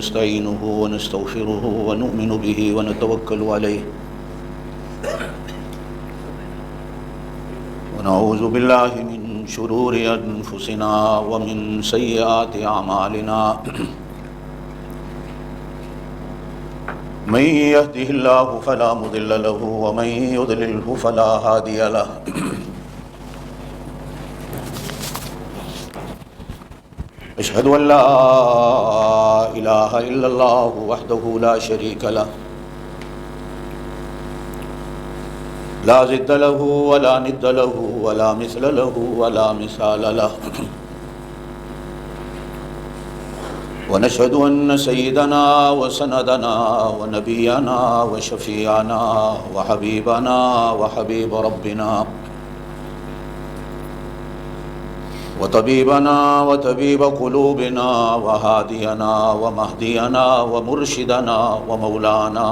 ونستعينه ونستغفره ونؤمن به ونتوكل عليه ونعوذ بالله من شرور أنفسنا ومن سيئات أعمالنا من يهده الله فلا مضل له ومن يضلله فلا هادي له أشهد أن لا إله إلا الله وحده لا شريك له لا ضد له ولا ند له ولا مثل له ولا مثال له ونشهد أن سيدنا وسندنا ونبينا وشفيعنا وحبيبنا وحبيب ربنا وطبيبنا وطبيب قلوبنا وهادينا ومهدينا ومرشدنا ومولانا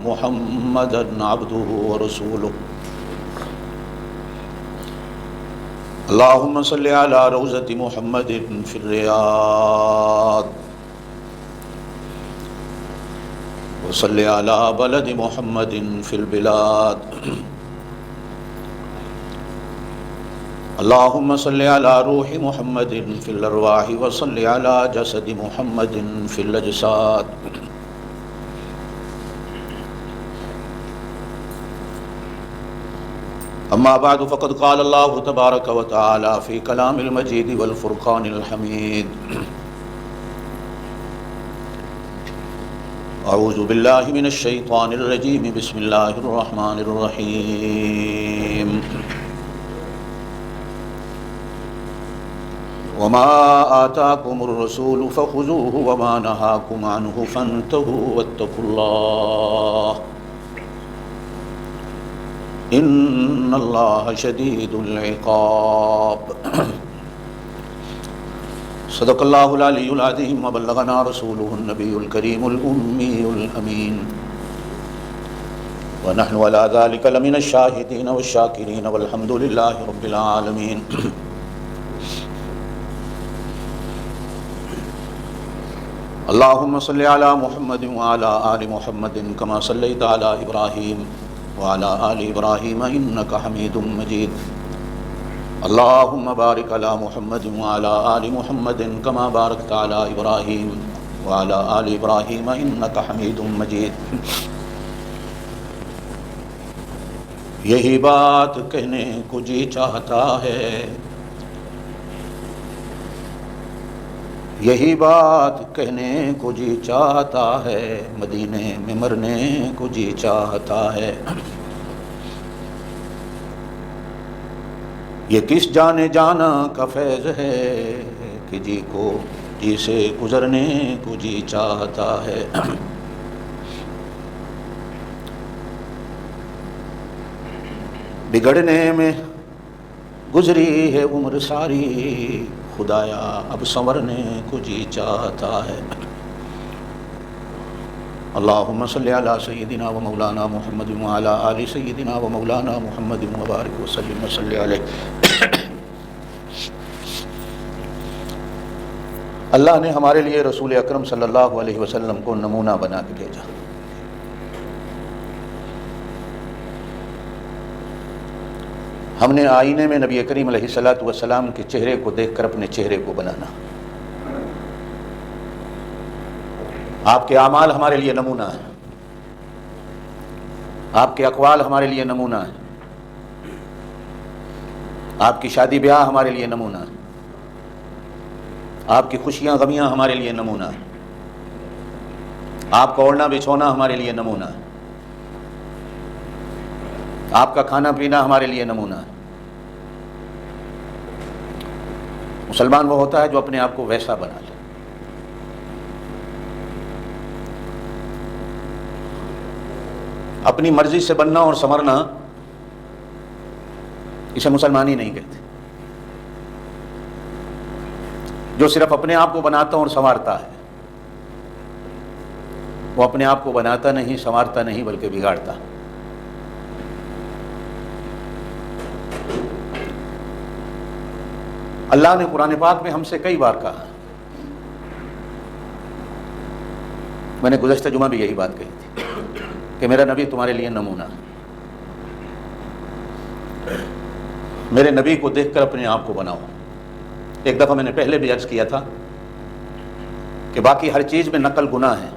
محمدا عبده ورسوله اللهم صل على روضة محمد في الرياض وصل على بلد محمد في البلاد اللهم صل على روح محمد في الأرواح وصل على جسد محمد في الأجساد أما بعد فقد قال الله تبارك وتعالى في كلام المجيد والفرقان الحميد أعوذ بالله من الشيطان الرجيم بسم الله الرحمن الرحيم وما آتاكم الرسول فخذوه وما نهاكم عنه فانتهوا واتقوا الله إن الله شديد العقاب صدق الله العلي العظيم وبلغنا رسوله النبي الكريم الأمي الأمين ونحن على ذلك لمن الشاهدين والشاكرين والحمد لله رب العالمين اللهم صل على محمد وعلى آل محمد كما صليت على إبراهيم وعلى آل إبراهيم إنك حميد مجيد اللهم بارك على محمد وعلى آل محمد كما باركت على إبراهيم وعلى آل إبراهيم إنك حميد مجيد یہی بات کہنے کو جی چاہتا ہے یہی بات کہنے کو جی چاہتا ہے مدینے میں مرنے کو جی چاہتا ہے یہ کس جانے جانا کا فیض ہے کہ جی کو جی سے گزرنے کو جی چاہتا ہے بگڑنے میں گزری ہے عمر ساری خدایا اب سنورنے کو جی چاہتا ہے اللہم صلی علی سیدنا و مولانا محمد و علی آل سیدنا و مولانا محمد مبارک وسلم وصلی علیہ اللہ نے ہمارے لیے رسول اکرم صلی اللہ علیہ وسلم کو نمونہ بنا کے بھیجا ہم نے آئینے میں نبی کریم علیہ السلام کے چہرے کو دیکھ کر اپنے چہرے کو بنانا آپ کے اعمال ہمارے لیے نمونہ ہے آپ کے اقوال ہمارے لیے نمونہ ہے آپ کی شادی بیاہ ہمارے لیے نمونہ ہے آپ کی خوشیاں غمیاں ہمارے لیے نمونہ ہے آپ کا اوڑھنا بچھونا ہمارے لیے نمونہ ہے آپ کا کھانا پینا ہمارے لیے نمونہ ہے مسلمان وہ ہوتا ہے جو اپنے آپ کو ویسا بنا لے اپنی مرضی سے بننا اور سنورنا اسے مسلمان ہی نہیں کہتے جو صرف اپنے آپ کو بناتا اور سنوارتا ہے وہ اپنے آپ کو بناتا نہیں سنوارتا نہیں بلکہ بگاڑتا اللہ نے قرآن پاک میں ہم سے کئی بار کہا میں نے گزشتہ جمعہ بھی یہی بات کہی تھی کہ میرا نبی تمہارے لیے نمونہ ہے. میرے نبی کو دیکھ کر اپنے آپ کو بناؤ. ایک دفعہ میں نے پہلے بھی عرض کیا تھا کہ باقی ہر چیز میں نقل گناہ ہے،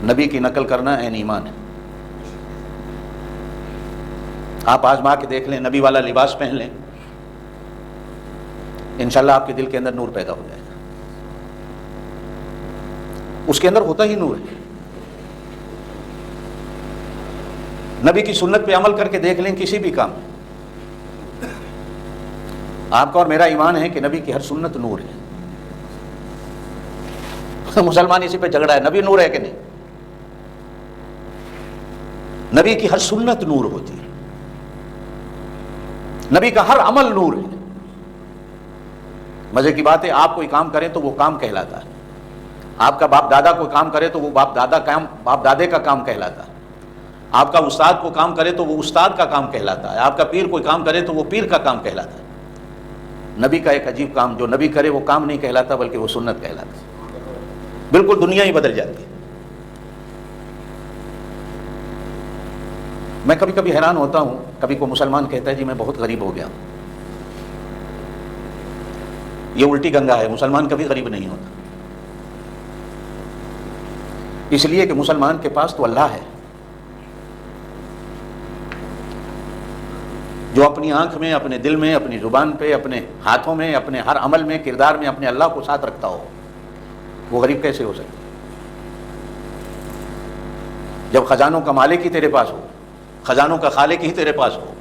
نبی کی نقل کرنا عین ایمان ہے. آپ آزما کے دیکھ لیں، نبی والا لباس پہن لیں، انشاءاللہ آپ کے دل کے اندر نور پیدا ہو جائے گا. اس کے اندر ہوتا ہی نور ہے. نبی کی سنت پہ عمل کر کے دیکھ لیں کسی بھی کام. آپ کا اور میرا ایمان ہے کہ نبی کی ہر سنت نور ہے. مسلمان اسی پہ جھگڑا ہے، نبی نور ہے کہ نہیں؟ نبی کی ہر سنت نور ہوتی ہے، نبی کا ہر عمل نور ہے. مزے کی بات ہے، آپ کوئی کام کریں تو وہ کام کہلاتا ہے. آپ کا باپ دادا کوئی کام کرے تو وہ باپ دادے کا کام کہلاتا ہے. آپ کا استاد کو کام کرے تو وہ استاد کا کام کہلاتا ہے. آپ کا پیر کوئی کام کرے تو وہ پیر کا کام کہلاتا ہے. نبی کا ایک عجیب کام جو نبی کرے وہ کام نہیں کہلاتا بلکہ وہ سنت کہلاتا ہے. بالکل دنیا ہی بدل جاتی ہے. میں کبھی کبھی حیران ہوتا ہوں، کبھی کوئی مسلمان کہتا ہے جی میں بہت غریب ہو گیا. یہ الٹی گنگا ہے، مسلمان کبھی غریب نہیں ہوتا. اس لیے کہ مسلمان کے پاس تو اللہ ہے، جو اپنی آنکھ میں، اپنے دل میں، اپنی زبان پہ، اپنے ہاتھوں میں، اپنے ہر عمل میں، کردار میں اپنے اللہ کو ساتھ رکھتا ہو. وہ غریب کیسے ہو سکتا؟ جب خزانوں کا مالک ہی تیرے پاس ہو، خزانوں کا خالق ہی تیرے پاس ہو.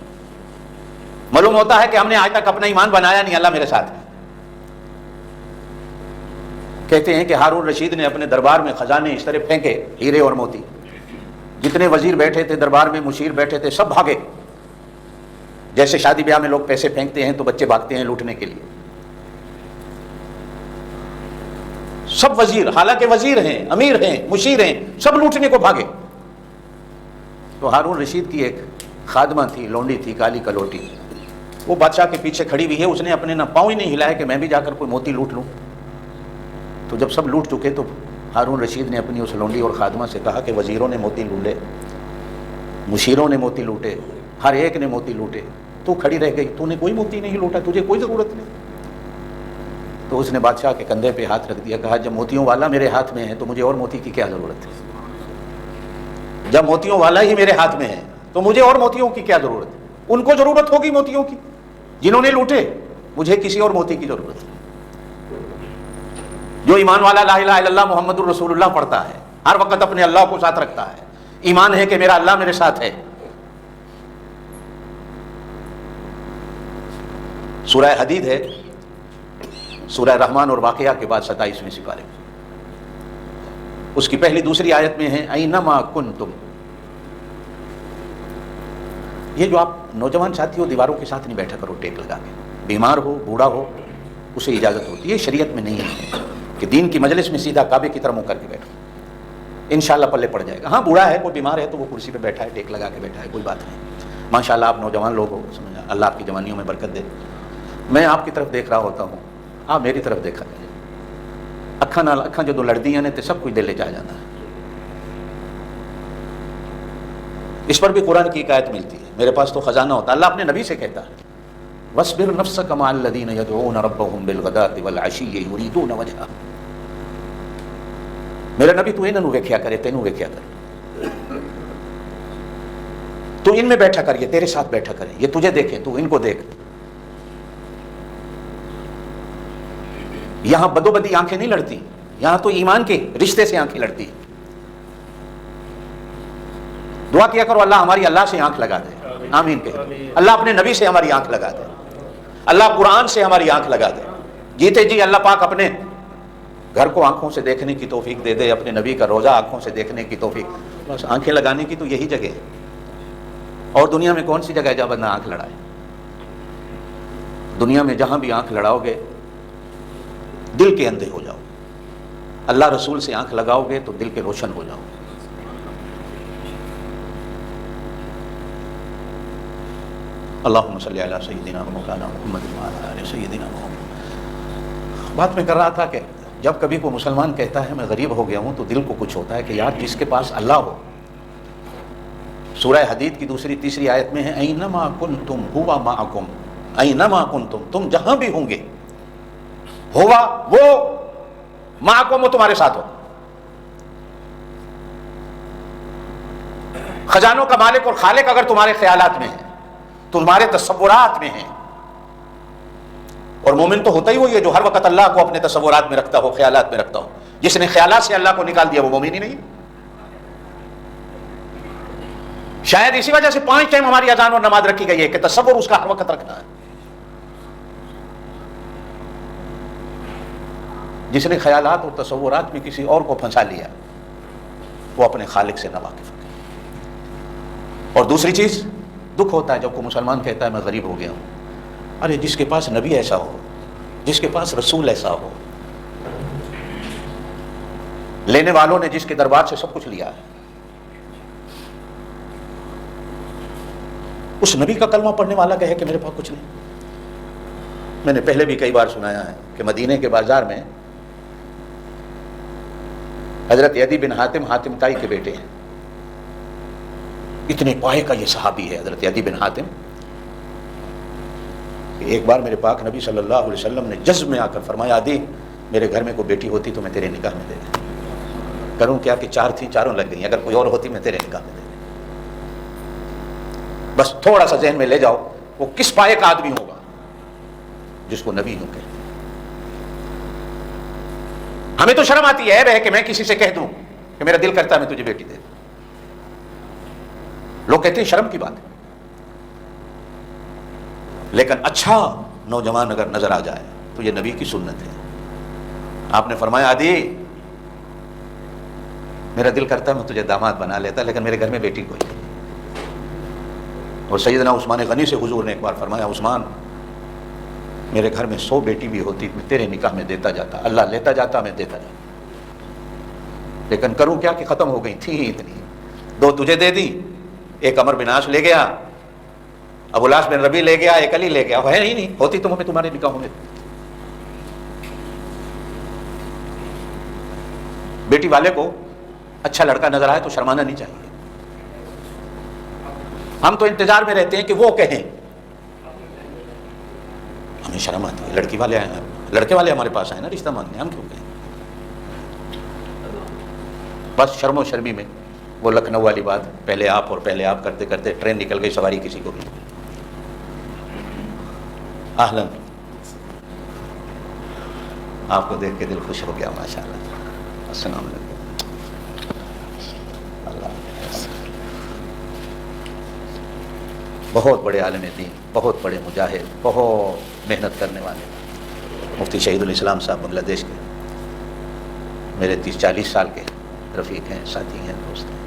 معلوم ہوتا ہے کہ ہم نے آج تک اپنا ایمان بنایا نہیں، اللہ میرے ساتھ ہے. کہتے ہیں کہ ہارون رشید نے اپنے دربار میں خزانے اس طرح پھینکے، ہیرے اور موتی. جتنے وزیر بیٹھے تھے دربار میں، مشیر بیٹھے تھے، سب بھاگے. جیسے شادی بیاہ میں لوگ پیسے پھینکتے ہیں تو بچے بھاگتے ہیں لوٹنے کے لیے. سب وزیر، حالانکہ وزیر ہیں، امیر ہیں، مشیر ہیں، سب لوٹنے کو بھاگے. تو ہارون رشید کی ایک خادمہ تھی، لونڈی تھی، کالی کلوٹی. وہ بادشاہ کے پیچھے کھڑی ہوئی ہے، اس نے اپنے نہ پاؤں ہی نہیں ہلایا کہ میں بھی جا کر کوئی موتی لوٹ لوں. تو جب سب لوٹ چکے تو ہارون رشید نے اپنی اس لونڈی اور خادمہ سے کہا کہ وزیروں نے موتی لوٹے، مشیروں نے موتی لوٹے، ہر ایک نے موتی لوٹے، تو کھڑی رہ گئی، تو نے کوئی موتی نہیں لوٹا، تجھے کوئی ضرورت نہیں. تو اس نے بادشاہ کے کندھے پہ ہاتھ رکھ دیا، کہا جب موتیوں والا میرے ہاتھ میں ہے تو مجھے اور موتی کی کیا ضرورت ہے؟ جب موتیوں والا ہی میرے ہاتھ میں ہے تو مجھے اور موتیوں کی کیا ضرورت ہے؟ ان کو ضرورت ہوگی موتیوں کی جنہوں نے لوٹے، مجھے کسی اور موتی کی ضرورت ہے. جو ایمان والا لا الہ الا اللہ محمد الرسول اللہ پڑھتا ہے، ہر وقت اپنے اللہ کو ساتھ رکھتا ہے، ایمان ہے کہ میرا اللہ میرے ساتھ ہے. سورہ حدید ہے، سورہ رحمان اور واقعہ کے بعد 27ویں سپارے میں. اس کی پہلی دوسری آیت میں ہے اینما کنتم. یہ جو آپ نوجوان ساتھی ہو، دیواروں کے ساتھ نہیں بیٹھا کرو ٹیک لگا کے. بیمار ہو، بوڑھا ہو، اسے اجازت ہوتی ہے، شریعت میں نہیں ہے کہ دین کی مجلس میں سیدھا کعبے کی طرح منہ کر کے بیٹھو. انشاءاللہ پلے پڑ جائے گا. ہاں بوڑھا ہے، کوئی بیمار ہے تو وہ کرسی پہ بیٹھا ہے، ٹیک لگا کے بیٹھا ہے، کوئی بات نہیں. ماشاءاللہ آپ نوجوان لوگ ہو، سمجھا، اللہ آپ کی جوانیوں میں برکت دے. میں آپ کی طرف دیکھ رہا ہوتا ہوں، آپ میری طرف دیکھا کریں. اکھاں نال اکھاں جدوں لڑدیاں نے تے سب کچھ دل چ آ جاتا ہے. اس پر بھی قرآن کی ایک آیت ملتی ہے، میرے پاس تو خزانہ ہوتا. اللہ اپنے نبی سے کہتا ہے وَاصْبِرْ نَفْسَكَ مَعَ الَّذِينَ يَدْعُونَ رَبَّهُمْ بِالْغَدَاةِ وَالْعَشِيِّ يُرِيدُونَ وَجْهَهُ. میرا نبی تو انہوں ویکھیا کرے، تینوں ویکھیا کرے. تو ان میں بیٹھا کر، یہ تیرے ساتھ بیٹھا کرے، یہ تجھے دیکھیں، تو ان کو دیکھ. یہاں بدو بدی آنکھیں نہیں لڑتی، یہاں تو ایمان کے رشتے سے آنکھیں لڑتی. دعا کیا کرو اللہ ہماری اللہ سے آنکھ لگا دے. آمین کہہ دو. اللہ اپنے نبی سے ہماری آنکھ لگا دے، اللہ قرآن سے ہماری آنکھ لگا دے. جیتے جی اللہ پاک اپنے گھر کو آنکھوں سے دیکھنے کی توفیق دے دے، اپنے نبی کا روزہ آنکھوں سے دیکھنے کی توفیق. بس آنکھیں لگانے کی تو یہی جگہ ہے. اور دنیا میں کون سی جگہ ہے جہاں بندہ آنکھ لڑائے؟ دنیا میں جہاں بھی آنکھ لڑاؤ گے دل کے اندھے ہو جاؤ. اللہ رسول سے آنکھ لگاؤ گے تو دل کے روشن ہو جاؤ. اللہم صلی علی سیدنا مولانا محمد وعلی آل سیدنا محمد. بات میں کر رہا تھا کہ جب کبھی کوئی مسلمان کہتا ہے میں غریب ہو گیا ہوں تو دل کو کچھ ہوتا ہے کہ یار جس کے پاس اللہ ہو. سورہ حدید کی دوسری تیسری آیت میں ہے اینما کنتم ہوا معکم، اینما کنتم، تم جہاں بھی ہوں گے، ہوا وہ، معکم وہ تمہارے ساتھ ہو. خزانوں کا مالک اور خالق اگر تمہارے خیالات میں ہے، تمہارے تصورات میں ہیں، اور مومن تو ہوتا ہی وہی ہے جو ہر وقت اللہ کو اپنے تصورات میں رکھتا ہو، خیالات میں رکھتا ہو. جس نے خیالات سے اللہ کو نکال دیا وہ مومن ہی نہیں. شاید اسی وجہ سے 5 ٹائم ہماری اذان اور نماز رکھی گئی ہے کہ تصور اس کا ہر وقت رکھنا ہے. جس نے خیالات اور تصورات میں کسی اور کو پھنسا لیا وہ اپنے خالق سے ناواقف ہے. اور دوسری چیز دکھ ہوتا ہے جب کوئی مسلمان کہتا ہے میں غریب ہو گیا ہوں. ارے جس کے پاس نبی ایسا ہو، جس کے پاس رسول ایسا ہو، لینے والوں نے جس کے دربار سے سب کچھ لیا ہے، اس نبی کا کلمہ پڑھنے والا کہے کہ میرے پاس کچھ نہیں. میں نے پہلے بھی کئی بار سنایا ہے کہ مدینے کے بازار میں حضرت عدی بن حاتم، حاتم تائی کے بیٹے ہیں، اتنے پائے کا یہ صحابی ہے حضرت عدی بن حاتم. ایک بار میرے پاک نبی صلی اللہ علیہ وسلم نے جذب میں آ کر فرمایا عدی میرے گھر میں کوئی بیٹی ہوتی تو میں تیرے نکاح میں دے دیں. کروں کیا کہ 4 تھیں، چاروں لگ گئیں، اگر کوئی اور ہوتی میں تیرے نکاح میں دے دیں. بس تھوڑا سا ذہن میں لے جاؤ وہ کس پائے کا آدمی ہوگا جس کو نبی یوں کہے. ہمیں تو شرم آتی ہے کہ میں کسی سے کہہ دوں کہ میرا دل کرتا ہے میں تجھے بیٹی دے دوں. لوگ کہتے ہیں شرم کی بات ہے، لیکن اچھا نوجوان اگر نظر آ جائے تو یہ نبی کی سنت ہے. آپ نے فرمایا عدی میرا دل کرتا ہے میں تجھے داماد بنا لیتا لیکن میرے گھر میں بیٹی کوئی نہیں. اور سیدنا عثمان غنی سے حضور نے ایک بار فرمایا عثمان میرے گھر میں 100 بیٹی بھی ہوتی میں تیرے نکاح میں دیتا جاتا، اللہ لیتا جاتا میں دیتا جاتا، لیکن کروں کیا کہ ختم ہو گئی تھی اتنی. 2 تجھے دے دی، ایک عمر بن عاص لے گیا، ابو العاص بن ربیع لے گیا، ایک علی لے گیا. ہے ہی نہیں، ہوتی تو ہمیں تمہارے نکاحوں میں. بیٹی والے کو اچھا لڑکا نظر آئے تو شرمانا نہیں چاہیے. ہم تو انتظار میں رہتے ہیں کہ وہ کہیں، ہمیں شرم آتی ہے. لڑکی والے آئے ہیں، لڑکے والے ہمارے پاس آئے نا رشتہ مانگنے، ہم کیوں کہیں. بس شرم و شرمی میں وہ لکھنؤ والی بات، پہلے آپ اور پہلے آپ کرتے کرتے ٹرین نکل گئی، سواری کسی کو بھی. اہلاً، آپ کو دیکھ کے دل خوش ہو گیا ماشاءاللہ. السلام علیکم. بہت بڑے عالم دین، بہت بڑے مجاہد، بہت محنت کرنے والے مفتی شہید الاسلام صاحب بنگلہ دیش کے میرے 30-40 سال کے رفیق ہیں، ساتھی ہیں، دوست ہیں.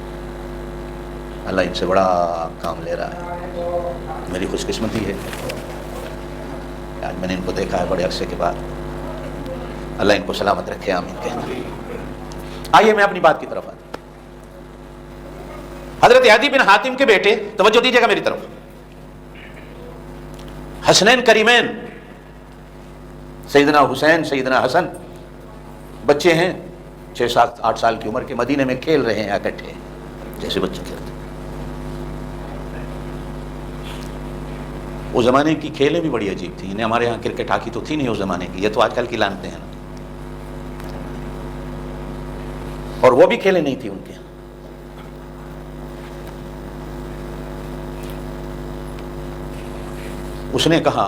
اللہ ان سے بڑا کام لے رہا ہے. میری خوش قسمتی ہے آج میں نے ان کو دیکھا ہے بڑے عرصے کے بعد. اللہ ان کو سلامت رکھے، آمین کہنا. آئیے میں اپنی بات کی طرف آتا ہوں. حضرت عدی بن حاتم کے بیٹے، توجہ دیجیے گا میری طرف، حسنین کریمین، سیدنا حسین، سیدنا حسن، بچے ہیں 6-7-8 سال کی عمر کے، مدینے میں کھیل رہے ہیں اکٹھے جیسے بچے کھیلتے. اس زمانے کی کھیلیں بھی بڑی عجیب تھیں. انہیں ہمارے ہاں کرکٹ ہاکی تو تھی نہیں اس زمانے کی، یہ تو آج کل کی لانتے ہیں نا. اور وہ بھی کھیلیں نہیں تھی ان کے. اس نے کہا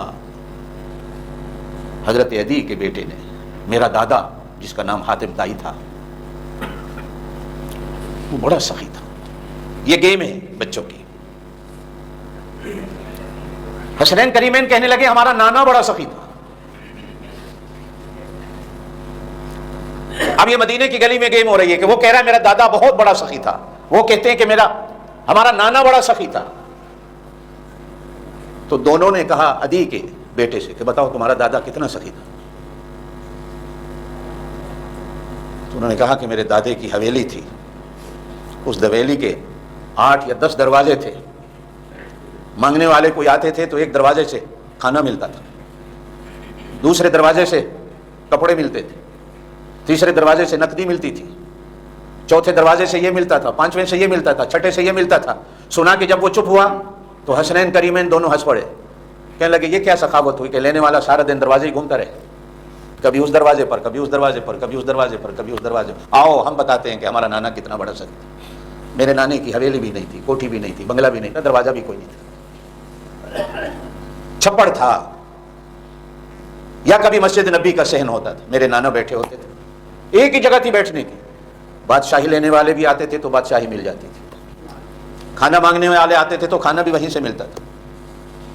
حضرت عدی کے بیٹے نے، میرا دادا جس کا نام حاتم تائی تھا وہ بڑا سخی تھا. یہ گیم ہے بچوں کی. حسنین کریمین کہنے لگے ہمارا نانا بڑا سخی تھا. اب یہ مدینے کی گلی میں گیم ہو رہی ہے کہ وہ کہہ رہا ہے میرا دادا بہت بڑا سخی تھا، وہ کہتے ہیں کہ ہمارا نانا بڑا سخی تھا. تو دونوں نے کہا عدی کے بیٹے سے کہ بتاؤ تمہارا دادا کتنا سخی تھا. تو انہوں نے کہا کہ میرے دادے کی حویلی تھی، اس حویلی کے 8 یا 10 دروازے تھے. مانگنے والے کوئی آتے تھے تو ایک دروازے سے کھانا ملتا تھا، دوسرے دروازے سے کپڑے ملتے تھے، تیسرے دروازے سے نقدی ملتی تھی، چوتھے دروازے سے یہ ملتا تھا، پانچویں سے یہ ملتا تھا، چھٹے سے یہ ملتا تھا۔ سنا کہ جب وہ چپ ہوا تو حسنین کریمین دونوں ہنس پڑے، کہنے لگے یہ کیا سخاوت ہوئی کہ لینے والا سارا دن دروازے ہی گھومتا رہے، کبھی اس دروازے پر، کبھی اس دروازے پر، کبھی اس دروازے پر، کبھی اس دروازے پر۔ آؤ ہم بتاتے ہیں کہ ہمارا نانا کتنا بڑا سکتا ہے۔ میرے نانے کی حویلی بھی نہیں تھی، کوٹھی بھی نہیں تھی، بنگلہ بھی نہیں تھا، دروازہ بھی کوئی نہیں تھا، چھپڑ تھا، یا کبھی مسجد نبی کا صحن ہوتا تھا، میرے نانا بیٹھے ہوتے تھے، ایک ہی جگہ تھی بیٹھنے کی۔ بادشاہی لینے والے بھی آتے تھے تو بادشاہی مل جاتی تھی، کھانا مانگنے والے آتے تھے تو کھانا بھی وہیں سے ملتا تھا،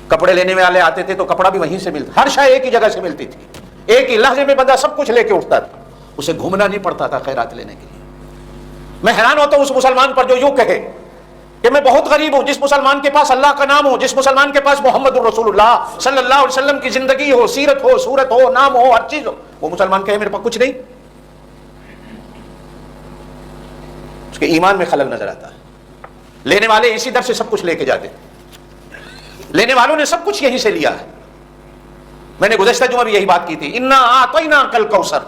کپڑے لینے والے آتے تھے تو کپڑا بھی وہیں سے ملتا، ہر شے ایک ہی جگہ سے ملتی تھی، ایک ہی لحظے میں بندہ سب کچھ لے کے اٹھتا تھا، اسے گھومنا نہیں پڑتا تھا خیرات لینے کے لیے۔ میں حیران ہوتا ہوں اس مسلمان پر جو یوں کہے کہ میں بہت غریب ہوں، جس مسلمان کے پاس اللہ کا نام ہو، جس مسلمان کے پاس محمد الرسول اللہ صلی اللہ علیہ وسلم کی زندگی ہو، سیرت ہو، صورت ہو، نام ہو، ہر چیز ہو، وہ مسلمان کہے میرے پاس کچھ نہیں، اس کے ایمان میں خلل نظر آتا ہے۔ لینے والے اسی در سے سب کچھ لے کے جاتے، لینے والوں نے سب کچھ یہیں سے لیا ہے۔ میں نے گزشتہ جمعہ بھی یہی بات کی تھی، انا اعطیناک الکوثر،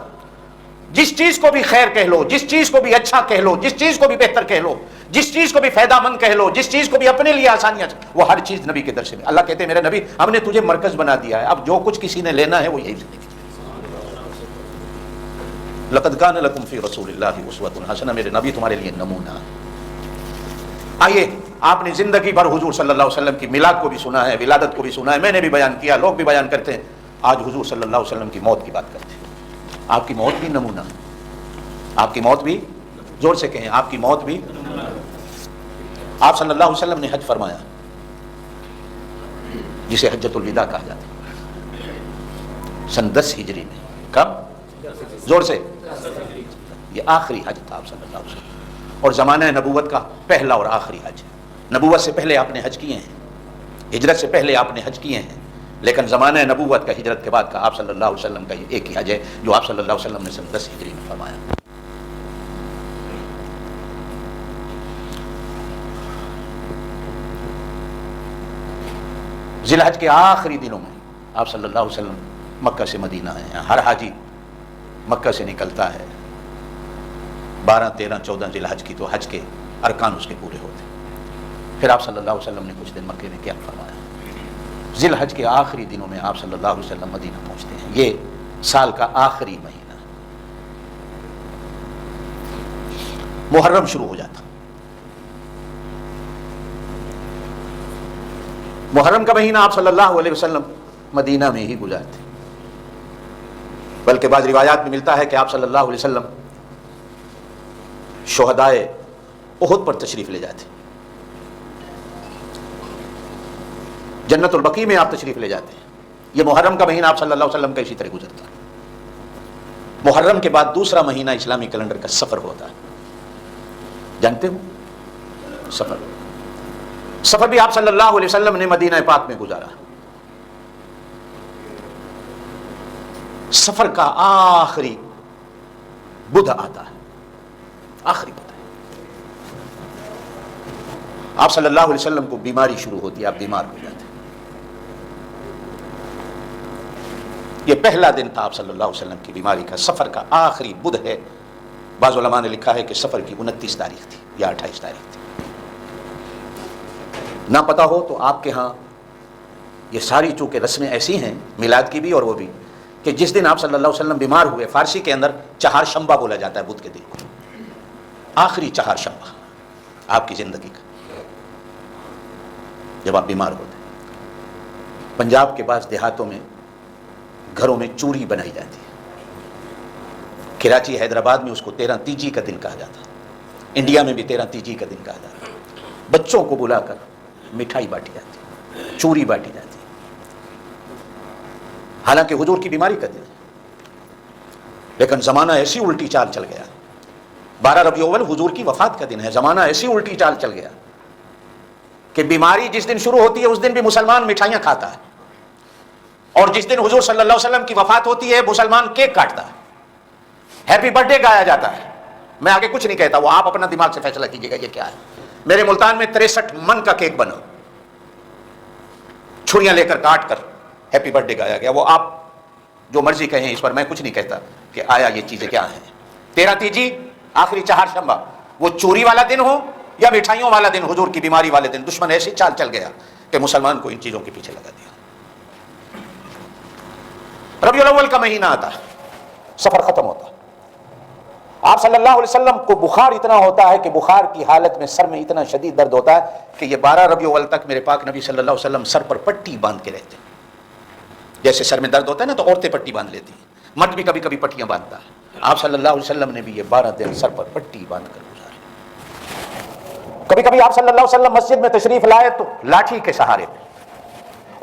جس چیز کو بھی خیر کہہ لو، جس چیز کو بھی اچھا کہہ لو، جس چیز کو بھی بہتر کہہ لو، جس چیز کو بھی فائدہ مند کہہ لو، جس چیز کو بھی اپنے لیے آسانیاں، وہ ہر چیز نبی کے در سے۔ اللہ کہتے ہیں میرے نبی ہم نے تجھے مرکز بنا دیا ہے، اب جو کچھ کسی نے لینا ہے وہ یہی سے لے۔ لقد کان لکم فی رسول اللہ اسوۃ حسنہ، میرے نبی تمہارے لیے نمونہ۔ آئیے، آپ نے زندگی بھر حضور صلی اللہ علیہ وسلم کی میلاد کو بھی سنا ہے، ولادت کو بھی سنا ہے، میں نے بھی بیان کیا، لوگ بھی بیان کرتے ہیں۔ آج حضور صلی اللہ علیہ وسلم کی موت کی بات کرتے ہیں۔ آپ کی موت بھی نمونہ، آپ کی موت بھی، زور سے کہیں، آپ کی موت بھی۔ آپ صلی اللہ علیہ وسلم نے حج فرمایا جسے حجۃ الوداع کہا جاتا ہے، سن 10 ہجری میں۔ کب؟ زور سے۔ یہ آخری حج تھا آپ صلی اللہ علیہ وسلم، اور زمانہ نبوت کا پہلا اور آخری حج۔ نبوت سے پہلے آپ نے حج کیے ہیں، ہجرت سے پہلے آپ نے حج کیے ہیں، لیکن زمانہ نبوت کا، ہجرت کے بعد کا آپ صلی اللہ علیہ وسلم کا یہ ایک ہی حج ہے جو آپ صلی اللہ علیہ وسلم نے سن 10 ہجری میں فرمایا۔ ذی الحج کے آخری دنوں میں آپ صلی اللہ علیہ وسلم مکہ سے مدینہ آئے ہیں۔ ہر حاجی مکہ سے نکلتا ہے 12، 13، 14 ذی الحج کی، تو حج کے ارکان اس کے پورے ہوتے ہیں۔ پھر آپ صلی اللہ علیہ وسلم نے کچھ دن مکے میں کیا فرمایا؟ ذی الحج کے آخری دنوں میں آپ صلی اللہ علیہ وسلم مدینہ پہنچتے ہیں۔ یہ سال کا آخری مہینہ، محرم شروع ہو جاتا، محرم کا مہینہ آپ صلی اللہ علیہ وسلم مدینہ میں ہی گزارتے، بلکہ بعض روایات میں ملتا ہے کہ آپ صلی اللہ علیہ وسلم شہدائے احد پر تشریف لے جاتے، جنت البقیع میں آپ تشریف لے جاتے ہیں۔ یہ محرم کا مہینہ آپ صلی اللہ علیہ وسلم کا اسی طرح گزرتا ہے۔ محرم کے بعد دوسرا مہینہ اسلامی کیلنڈر کا سفر ہوتا ہے، جانتے ہو سفر بھی آپ صلی اللہ علیہ وسلم نے مدینہ پاک میں گزارا۔ سفر کا آخری بدھ آتا ہے، آخری بدھ ہے، آپ صلی اللہ علیہ وسلم کو بیماری شروع ہوتی ہے، آپ بیمار ہو جاتے ہیں۔ یہ پہلا دن تھا آپ صلی اللہ علیہ وسلم کی بیماری کا، سفر کا آخری بدھ ہے۔ بعض علماء نے لکھا ہے کہ سفر کی 29 تاریخ تھی یا 28 تاریخ تھی، نہ پتا ہو تو آپ کے ہاں یہ ساری چونکہ رسمیں ایسی ہیں، میلاد کی بھی اور وہ بھی، کہ جس دن آپ صلی اللہ علیہ وسلم بیمار ہوئے، فارسی کے اندر چہار شنبہ بولا جاتا ہے بدھ کے دن کو، آخری چہار شنبہ آپ کی زندگی کا، جب آپ بیمار ہوتے۔ پنجاب کے بعض دیہاتوں میں گھروں میں چوری بنائی جاتی ہے، کراچی حیدرآباد میں اس کو 13 تیجی کا دن کہا جاتا ہے، انڈیا میں بھی 13 تیجی کا دن کہا جاتا ہے۔ بچوں کو بلا کر مٹھائی بانٹی جاتی ہے، چوری بانٹی جاتی ہے، حالانکہ حضور کی بیماری کا دن ہے، لیکن زمانہ ایسی الٹی چال چل گیا۔ 12 ربیع الاول حضور کی وفات کا دن ہے، زمانہ ایسی الٹی چال چل گیا کہ بیماری جس دن شروع ہوتی ہے اس دن بھی مسلمان مٹھائیاں کھاتا ہے، اور جس دن حضور صلی اللہ علیہ وسلم کی وفات ہوتی ہے مسلمان کیک کاٹتا ہے، ہیپی برتھ ڈے گایا جاتا ہے۔ میں آگے کچھ نہیں کہتا، وہ آپ اپنا دماغ سے فیصلہ کیجیے گا یہ کیا ہے۔ میرے ملتان میں 63 من کا کیک بنا، چھریاں لے کر کاٹ کر ہیپی برتھ ڈے گایا گیا۔ وہ آپ جو مرضی کہیں، اس پر میں کچھ نہیں کہتا کہ آیا یہ چیزیں کیا ہیں۔ 13 تیجی آخری چہارشنبہ، وہ چوری والا دن ہو یا مٹھائیوں والا دن، حضور کی بیماری والے دن، دشمن ایسی چال چل گیا کہ مسلمان کو ان چیزوں کے پیچھے لگا دیا۔ ربیع الاول کا مہینہ آتا، سفر ختم ہوتا، آپ صلی اللہ علیہ وسلم کو بخار اتنا ہوتا ہے کہ بخار کی حالت میں سر میں اتنا شدید درد ہوتا ہے کہ یہ 12 ربیع الاول تک میرے پاک نبی صلی اللہ علیہ وسلم سر پر پٹی باندھ کے رہتے ہیں۔ جیسے سر میں درد ہوتا ہے نا تو عورتیں پٹی باندھ لیتی ہیں، مرد بھی کبھی کبھی پٹیاں باندھتا ہے، آپ صلی اللہ علیہ وسلم نے بھی یہ 12 دن سر پر پٹی باندھ کر گزارے۔ کبھی کبھی آپ صلی اللہ علیہ وسلم مسجد میں تشریف لائے تو لاٹھی کے سہارے پہ،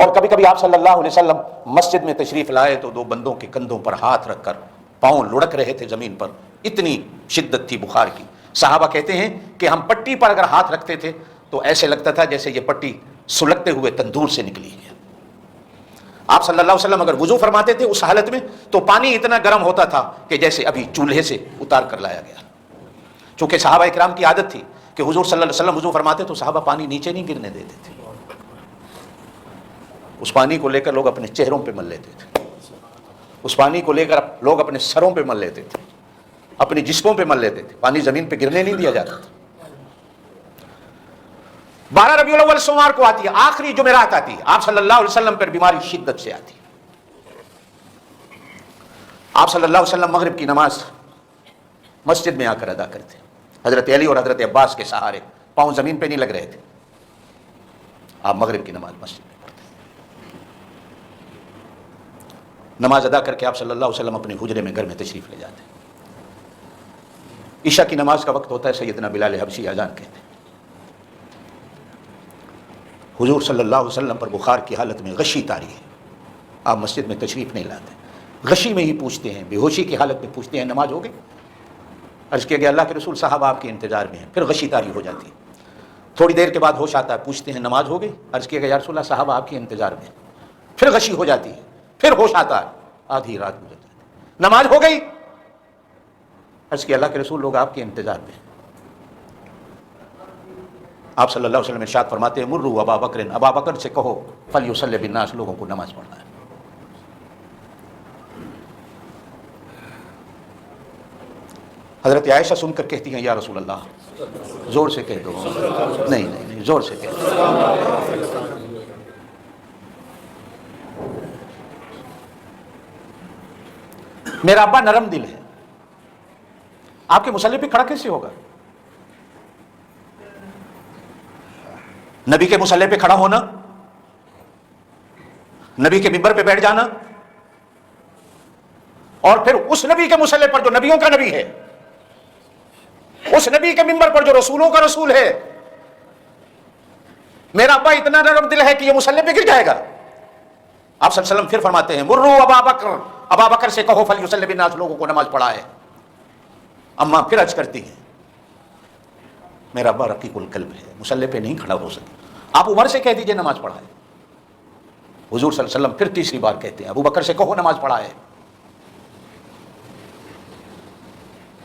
اور کبھی کبھی آپ صلی اللہ علیہ وسلم مسجد میں تشریف لائے تو 2 بندوں کے کندھوں پر ہاتھ رکھ کر پاؤں لڑک رہے تھے زمین پر، اتنی شدت تھی بخار کی۔ صحابہ کہتے ہیں کہ ہم پٹی پر اگر ہاتھ رکھتے تھے تو ایسے لگتا تھا جیسے یہ پٹی سلگتے ہوئے تندور سے نکلی ہے۔ آپ صلی اللہ علیہ وسلم اگر وضو فرماتے تھے اس حالت میں تو پانی اتنا گرم ہوتا تھا کہ جیسے ابھی چولہے سے اتار کر لایا گیا۔ چونکہ صحابہ کرام کی عادت تھی کہ حضور صلی اللہ علیہ وسلم وضو فرماتے تو صحابہ پانی نیچے نہیں گرنے دیتے تھے، اس پانی کو لے کر لوگ اپنے چہروں پہ مل لیتے تھے، اس پانی کو لے کر لوگ اپنے سروں پہ مل لیتے تھے، اپنی جسموں پہ مل لیتے تھے، پانی زمین پہ گرنے نہیں دیا جاتا تھا۔ 12 ربیع الاول سوموار کو آتی ہے، آخری جمعرات آتی ہے، آپ صلی اللہ علیہ وسلم پر بیماری شدت سے آتی ہے۔ آپ صلی اللہ علیہ وسلم مغرب کی نماز مسجد میں آ کر ادا کرتے ہیں، حضرت علی اور حضرت عباس کے سہارے، پاؤں زمین پہ نہیں لگ رہے تھے، آپ مغرب کی نماز مسجد میں پڑھتے ہیں۔ نماز ادا کر کے آپ صلی اللہ علیہ وسلم اپنے حجرے میں گھر میں تشریف لے جاتے ہیں۔ عشاء کی نماز کا وقت ہوتا ہے، سیدنا بلال حبشی اذان کہتے ہیں۔ حضور صلی اللہ علیہ وسلم پر بخار کی حالت میں غشی طاری ہے، آپ مسجد میں تشریف نہیں لاتے، غشی میں ہی پوچھتے ہیں، بے ہوشی کی حالت میں پوچھتے ہیں نماز ہو گئی؟ عرض کیا گیا اللہ کے رسول صاحب آپ کے انتظار میں ہیں، پھر غشی طاری ہو جاتی ہے، تھوڑی دیر کے بعد ہوش آتا ہے، پوچھتے ہیں نماز ہو گئی؟ عرض کیا گیا یا رسول اللہ صاحب آپ کے انتظار میں ہیں، پھر غشی ہو جاتی ہے، پھر ہوش آتا ہے، آدھی رات گزر جاتی ہے، نماز ہو گئی؟ عرض کیا اللہ کے رسول لوگ آپ کے انتظار میں ہیں۔ آپ صلی اللہ علیہ وسلم ارشاد فرماتے ہیں مروا ابا بکر، ابا بکر سے کہو فلیصلی بالناس، لوگوں کو نماز پڑھنا ہے۔ حضرت عائشہ سن کر کہتی ہیں یا رسول اللہ زور سے کہہ دو، نہیں نہیں نہیں زور سے کہہ دو۔ میرا ابا نرم دل ہے، آپ کے مصلی پہ کھڑا کیسے ہوگا؟ نبی کے مصلی پہ کھڑا ہونا، نبی کے ممبر پہ بیٹھ جانا، اور پھر اس نبی کے مصلی پر جو نبیوں کا نبی ہے، اس نبی کے ممبر پر جو رسولوں کا رسول ہے، میرا ابا اتنا نرم دل ہے کہ یہ مصلی پہ گر جائے گا۔ آپ صلی اللہ علیہ وسلم پھر فرماتے ہیں مروا ابا بکر، ابا بکر سے کہو فلیصلی بالناس، لوگوں کو نماز پڑھائے۔ اماں پھر عرض کرتی ہیں میرا ابا رقیق القلب ہے، مصلی پہ نہیں کھڑا ہو سکے، آپ عمر سے کہہ دیجئے نماز پڑھائے۔ حضور صلی اللہ علیہ وسلم پھر تیسری بار کہتے ہیں ابو بکر سے کہو نماز پڑھائے۔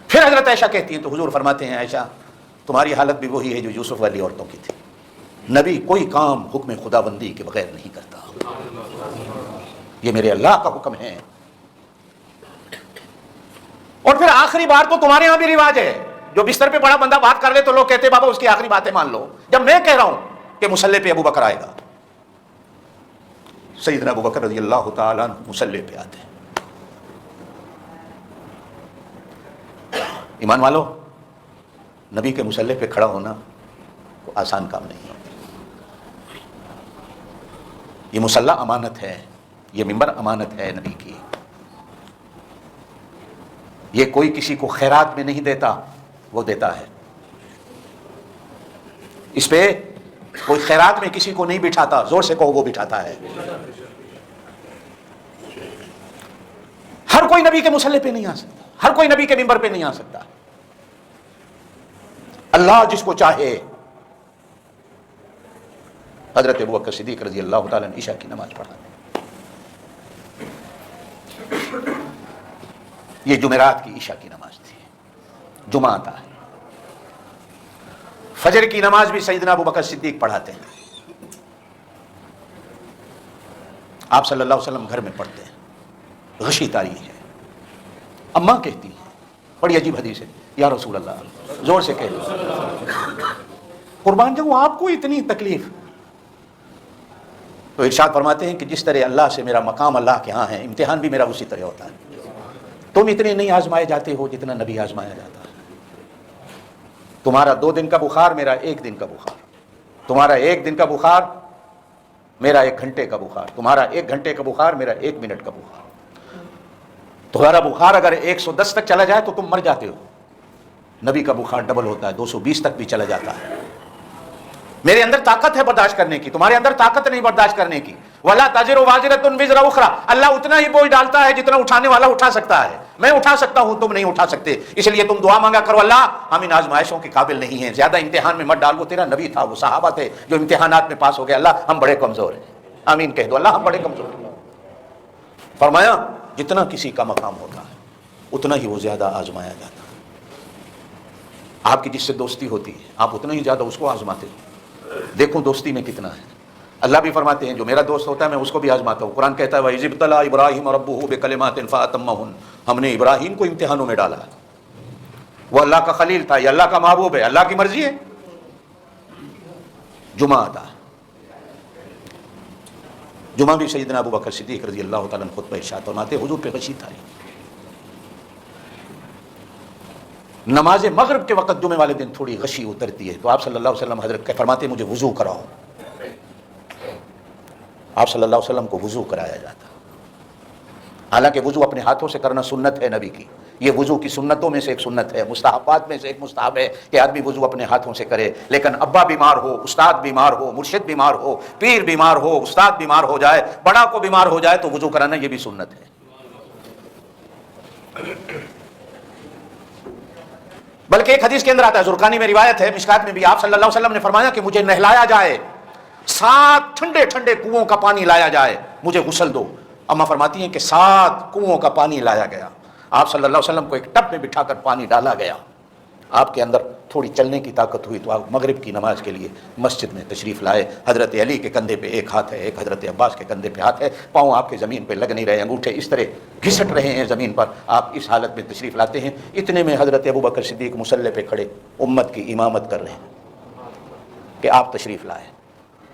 پھر حضرت عائشہ کہتی ہیں تو حضور فرماتے ہیں عائشہ تمہاری حالت بھی وہی ہے جو یوسف والی عورتوں کی تھی، نبی کوئی کام حکم خدا بندی کے بغیر نہیں کرتا، یہ میرے اللہ کا حکم ہے۔ اور پھر آخری بار تو تمہارے یہاں بھی رواج ہے، جو بستر پہ بڑا بندہ بات کر لے تو لوگ کہتے بابا اس کی آخری باتیں مان لو، جب میں کہہ رہا ہوں کہ مصلی پہ ابو بکر آئے گا، سیدنا ابو بکر رضی اللہ تعالیٰ عنہ مصلی پہ آتے ہیں۔ ایمان والو، نبی کے مصلی پہ کھڑا ہونا تو آسان کام نہیں ہوتا، یہ مصلی امانت ہے، یہ ممبر امانت ہے نبی کی، یہ کوئی کسی کو خیرات میں نہیں دیتا، وہ دیتا ہے، اس پہ کوئی خیرات میں کسی کو نہیں بٹھاتا، زور سے کہو وہ بٹھاتا ہے۔ ہر کوئی نبی کے مصلی پہ نہیں آ سکتا، ہر کوئی نبی کے ممبر پہ نہیں آ سکتا، اللہ جس کو چاہے۔ حضرت ابوبکر صدیق رضی اللہ تعالیٰ نے عشاء کی نماز پڑھا، یہ جمعرات کی عشاء کی نماز تھی، جمعہ آتا ہے۔ فجر کی نماز بھی سیدنا ابوبکر صدیق پڑھاتے ہیں، آپ صلی اللہ علیہ وسلم گھر میں پڑھتے ہیں، غشی طاری ہے۔ اماں کہتی ہیں بڑی عجیب حدیث ہے، یا رسول اللہ، زور سے کہہ قربان جاؤں آپ کو اتنی تکلیف؟ تو ارشاد فرماتے ہیں کہ جس طرح اللہ سے میرا مقام اللہ کے ہاں ہے، امتحان بھی میرا اسی طرح ہوتا ہے۔ تم اتنے نہیں آزمائے جاتے ہو جتنا نبی آزمایا جاتا ہے۔ تمہارا 2 دن کا بخار میرا 1 دن کا بخار، تمہارا 1 دن کا بخار میرا 1 گھنٹے کا بخار، تمہارا 1 گھنٹے کا بخار میرا 1 منٹ کا بخار۔ تمہارا بخار اگر 110 تک چلا جائے تو تم مر جاتے ہو، نبی کا بخار ڈبل ہوتا ہے، 220 تک بھی چلا جاتا ہے۔ میرے اندر طاقت ہے برداشت کرنے کی، تمہارے اندر طاقت نہیں برداشت کرنے کی۔ وَلَا تَزِرُ وَازِرَةٌ وِزْرَ أُخْرَىٰ، اللہ اتنا ہی بوجھ ڈالتا ہے جتنا اٹھانے والا اٹھا سکتا ہے۔ میں اٹھا سکتا ہوں، تم نہیں اٹھا سکتے، اس لیے تم دعا مانگا کرو، اللہ ہم ان آزمائشوں کے قابل نہیں ہیں، زیادہ امتحان میں مت ڈال۔ وہ تیرا نبی تھا، وہ صحابہ تھے جو امتحانات میں پاس ہو گئے، اللہ ہم بڑے کمزور ہیں، آمین کہہ دو، اللہ ہم بڑے کمزور ہیں۔ فرمایا جتنا کسی کا مقام ہوتا ہے اتنا ہی وہ زیادہ آزمایا جاتا ہے۔ آپ کی جس سے دوستی ہوتی ہے آپ اتنا ہی زیادہ اس کو آزماتے ہو۔ دیکھو دوستی میں کتنا ہے۔ اللہ بھی فرماتے ہیں جو میرا دوست ہوتا ہے میں اس کو بھی آزماتا ہوں۔ قرآن کہتا ہے وَإِذِ ابْتَلَىٰ إِبْرَاهِيمَ رَبُّهُ بِكَلِمَاتٍ فَأَتَمَّهُنَّ، ہم نے ابراہیم کو امتحانوں میں ڈالا۔ وہ اللہ کا خلیل تھا، یہ اللہ کا محبوب ہے، اللہ کی مرضی ہے۔ جمعہ آتا ہے، جمعہ بھی سیدنا ابو بکر صدیق رضی اللہ تعالیٰ عنہ خطبہ ارشاد فرماتے حضور پہ غشی تھا۔ نماز مغرب کے وقت جمعے والے دن تھوڑی غشی اترتی ہے تو آپ صلی اللہ علیہ وسلم حضرت فرماتے مجھے وضو کراؤ۔ آپ صلی اللہ علیہ وسلم کو وضو کرایا جاتا، حالانکہ وضو اپنے ہاتھوں سے کرنا سنت ہے نبی کی، یہ وضو کی سنتوں میں سے ایک سنت ہے، مستحبات میں سے ایک مستحب ہے کہ آدمی وضو اپنے ہاتھوں سے کرے۔ لیکن ابا بیمار ہو، استاد بیمار ہو، مرشد بیمار ہو، پیر بیمار ہو، استاد بیمار ہو جائے، بڑا کو بیمار ہو جائے تو وضو کرانا یہ بھی سنت ہے۔ بلکہ ایک حدیث کے اندر آتا ہے، زرقانی میں روایت ہے، مشکات میں بھی، آپ صلی اللہ علیہ وسلم نے فرمایا کہ مجھے نہلایا جائے، 7 ٹھنڈے ٹھنڈے کنوؤں کا پانی لایا جائے، مجھے غسل دو۔ اما فرماتی ہیں کہ 7 کنوؤں کا پانی لایا گیا، آپ صلی اللہ علیہ وسلم کو ایک ٹب میں بٹھا کر پانی ڈالا گیا، آپ کے اندر تھوڑی چلنے کی طاقت ہوئی تو آپ مغرب کی نماز کے لیے مسجد میں تشریف لائے۔ حضرت علی کے کندھے پہ ایک ہاتھ ہے، ایک حضرت عباس کے کندھے پہ ہاتھ ہے، پاؤں آپ کے زمین پہ لگ نہیں رہے، انگوٹھے اس طرح گھسٹ رہے ہیں زمین پر، آپ اس حالت میں تشریف لاتے ہیں۔ اتنے میں حضرت ابو بکر صدیق مصلی پہ کھڑے امت کی امامت کر رہے ہیں کہ آپ تشریف لائے،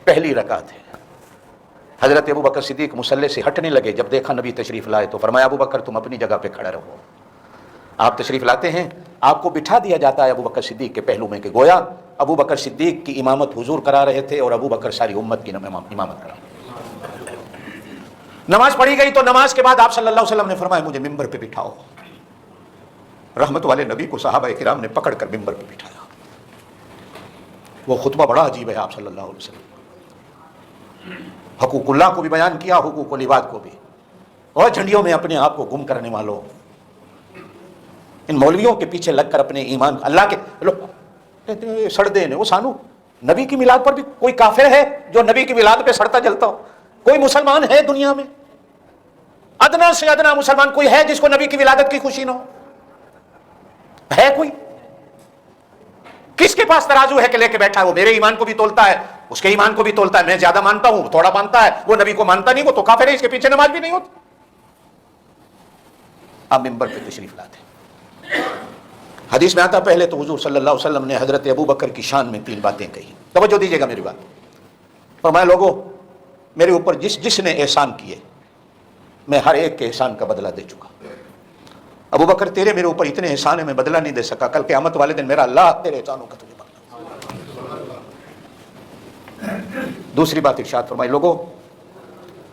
پہلی رکعت ہے۔ حضرت ابو بکر صدیق مصلی سے ہٹنے لگے، جب دیکھا نبی تشریف لائے تو فرمایا ابو بکر تم اپنی جگہ پہ کھڑے رہو۔ آپ تشریف لاتے ہیں، آپ کو بٹھا دیا جاتا ہے ابو بکر صدیق کے پہلو میں کہ گویا ابو بکر صدیق کی امامت حضور کرا رہے تھے اور ابو بکر ساری امت کی امامت کرا رہے تھے۔ نماز پڑھی گئی تو نماز کے بعد آپ صلی اللہ علیہ وسلم نے فرمایا مجھے ممبر پہ بٹھاؤ۔ رحمت والے نبی کو صحابہ کرام نے پکڑ کر ممبر پہ بٹھایا۔ وہ خطبہ بڑا عجیب ہے، آپ صلی اللہ علیہ وسلم حقوق اللہ کو بھی بیان کیا، حقوق العباد کو بھی، اور جھنڈیوں میں اپنے آپ کو گم کرنے والوں، ان مولویوں کے پیچھے لگ کر اپنے ایمان اللہ کے سڑدے نے وہ سانو نبی کی میلاد پر بھی کوئی کافر ہے جو نبی کی میلاد پہ سڑتا جلتا ہو؟ کوئی مسلمان ہے دنیا میں؟ ادنا سے ادنا مسلمان کوئی ہے جس کو نبی کی ولادت کی خوشی نہ ہو؟ ہے کوئی؟ کس کے پاس ترازو ہے کہ لے کے بیٹھا ہے؟ وہ میرے ایمان کو بھی تولتا ہے، اس کے ایمان کو بھی تولتا ہے، میں زیادہ مانتا ہوں تھوڑا مانتا ہے، وہ نبی کو مانتا نہیں، وہ تو کافر ہے، اس کے پیچھے نماز بھی نہیں ہوتی۔ آپ ممبر پہ تشریف لاتے ہیں، حدیث میں آتا پہلے تو حضور صلی اللہ علیہ وسلم نے حضرت ابو بکر کی شان میں 3 باتیں کہی، توجہ دیجیے گا میری بات۔ فرمایا لوگوں میرے اوپر جس نے احسان کیے میں ہر ایک کے احسان کا بدلہ دے چکا۔ ابو بکر تیرے میرے اوپر اتنے احسان ہیں میں بدلہ نہیں دے سکا، کل قیامت والے دن میرا اللہ تیرے احسانوں کا تجھے بدلہ۔ دوسری بات ارشاد فرمائی لوگوں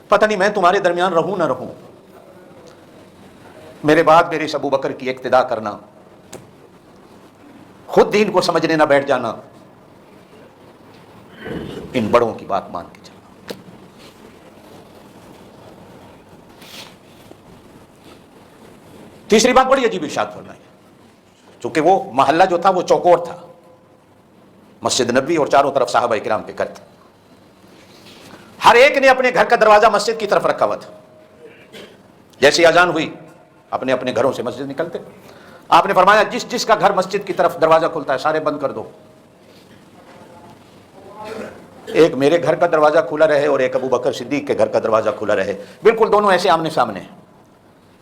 پتہ نہیں میں تمہارے درمیان رہوں نہ رہوں، میرے بعد میرے اس ابو بکر کی اقتدا کرنا، خود دین کو سمجھنے نہ بیٹھ جانا، ان بڑوں کی بات مان کے چلنا۔ تیسری بات بڑی عجیب ارشاد فرمائی، چونکہ وہ محلہ جو تھا وہ چوکور تھا، مسجد نبوی اور چاروں طرف صحابہ کرام کے گھر تھے، ہر ایک نے اپنے گھر کا دروازہ مسجد کی طرف رکھا ہوا تھا۔ جیسی اذان ہوئی اپنے اپنے گھروں سے مسجد نکلتے، آپ نے فرمایا جس کا گھر مسجد کی طرف دروازہ کھلتا ہے سارے بند کر دو، ایک میرے گھر کا دروازہ کھلا رہے اور ایک ابو بکر صدیق کے گھر کا دروازہ کھلا رہے، بالکل دونوں ایسے آمنے سامنے ہیں۔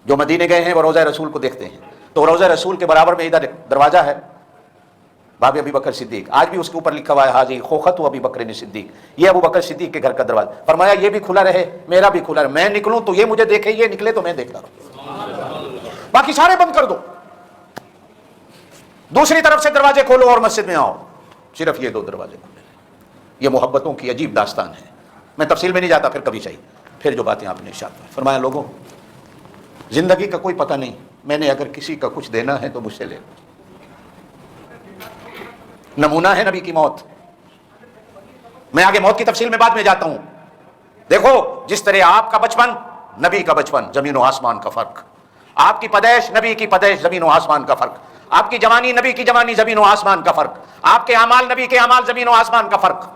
جو مدینے گئے ہیں وہ روضہ رسول کو دیکھتے ہیں، تو روضہ رسول کے برابر میں ادھر دروازہ ہے باب ابی بکر صدیق، آج بھی اس کے اوپر لکھا ہوا ہے حاضی خوخت ابی بکر صدیق، یہ ابو بکر صدیق کے گھر کا دروازہ. فرمایا یہ بھی کھلا رہے، میرا بھی کھلا رہے، میں نکلوں تو یہ مجھے دیکھے، یہ نکلے تو میں دیکھتا رہوں، باقی سارے بند کر دو. دوسری طرف سے دروازے کھولو اور مسجد میں آؤ، صرف یہ 2 دروازے کھولے. یہ محبتوں کی عجیب داستان ہے، میں تفصیل میں نہیں جاتا، پھر کبھی چاہیے. پھر جو باتیں آپ نے ارشاد فرمایا، لوگوں زندگی کا کوئی پتہ نہیں، میں نے اگر کسی کا کچھ دینا ہے تو مجھ سے لے. نمونہ ہے نبی کی موت. میں آگے موت کی تفصیل میں بعد میں جاتا ہوں. دیکھو جس طرح آپ کا بچپن نبی کا بچپن، زمین و آسمان کا فرق. آپ کی پیدائش نبی کی پیدائش، زمین و آسمان کا فرق. آپ کی جوانی نبی کی جوانی، زمین و آسمان کا فرق. آپ کے اعمال نبی کے اعمال، زمین و آسمان کا فرق.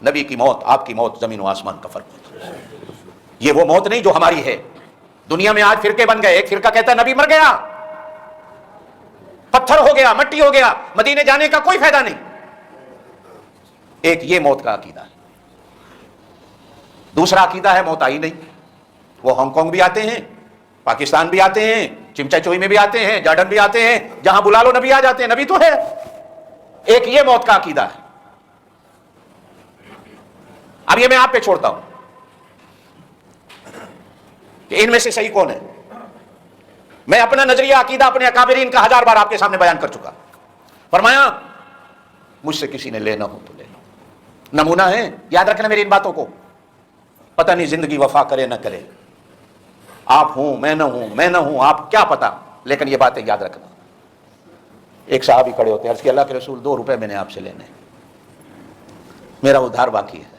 نبی کی موت، آپ کی موت، زمین و آسمان کا فرق. یہ وہ موت نہیں جو ہماری ہے. دنیا میں آج فرقے بن گئے. ایک فرقہ کہتا ہے نبی مر گیا، پتھر ہو گیا، مٹی ہو گیا، مدینے جانے کا کوئی فائدہ نہیں. ایک یہ موت کا عقیدہ ہے. دوسرا عقیدہ ہے موت آئی نہیں. وہ ہانگ کانگ بھی آتے ہیں، پاکستان بھی آتے ہیں، چمچا چوئی میں بھی آتے ہیں، جارڈن بھی آتے ہیں، جہاں بلا لو نبی آ جاتے ہیں، نبی تو ہے. ایک یہ موت کا عقیدہ ہے. اب یہ میں آپ پہ چھوڑتا ہوں کہ ان میں سے صحیح کون ہے. میں اپنا نظریہ عقیدہ اپنے اکابرین کا 1000 بار آپ کے سامنے بیان کر چکا. فرمایا مجھ سے کسی نے لینا ہو تو لے لو. نمونہ ہے، یاد رکھنا میری ان باتوں کو. پتہ نہیں زندگی وفا کرے نہ کرے، آپ ہوں میں نہ ہوں، میں نہ ہوں آپ، کیا پتا، لیکن یہ باتیں یاد رکھنا. ایک صحابی کھڑے ہوتے ہیں، عرض کہ اللہ کے رسول 2 روپے میں نے آپ سے لینے، میرا ادھار باقی ہے.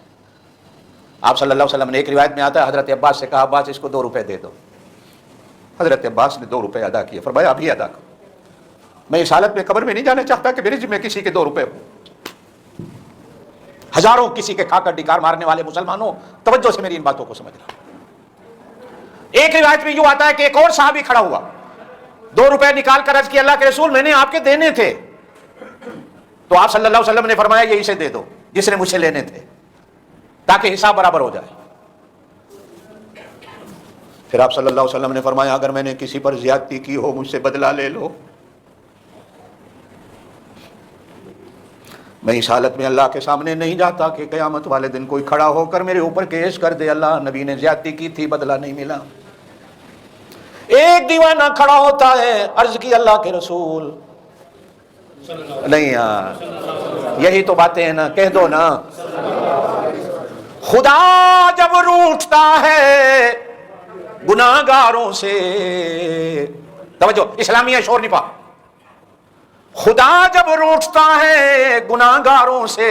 آپ صلی اللہ علیہ وسلم نے، ایک روایت میں آتا ہے حضرت عباس سے کہا عباس اس کو 2 روپے دے دو. حضرت عباس نے 2 روپے ادا کیے. فرمایا ابھی ادا کرو، میں اس حالت میں قبر میں نہیں جانا چاہتا کہ میرے ذمہ کسی کے 2 روپے ہو. ہزاروں کسی کے کھا کر ڈکار مارنے والے مسلمانوں، توجہ سے میری ان باتوں کو سمجھنا. ایک روایت میں یوں آتا ہے کہ ایک اور صحابی کھڑا ہوا، 2 روپے نکال کر عرض کی اللہ کے رسول میں نے آپ کے دینے تھے. تو آپ صلی اللہ علیہ وسلم نے فرمایا یہ اسے دے دو جس نے مجھ سے لینے تھے، تاکہ حساب برابر ہو جائے. پھر آپ صلی اللہ علیہ وسلم نے فرمایا اگر میں نے کسی پر زیادتی کی ہو مجھ سے بدلہ لے لو. میں اس حالت میں اللہ کے سامنے نہیں جاتا کہ قیامت والے دن کوئی کھڑا ہو کر میرے اوپر کیس کر دے اللہ نبی نے زیادتی کی تھی، بدلہ نہیں ملا. ایک دیوانہ کھڑا ہوتا ہے، عرض کی اللہ کے رسول نہیں یار یہی تو باتیں ہیں نا، کہہ دو نا. خدا جب روٹھتا ہے گناہگاروں سے، توجہ اسلامیہ شور نہیں پا، خدا جب روٹھتا ہے گناہگاروں سے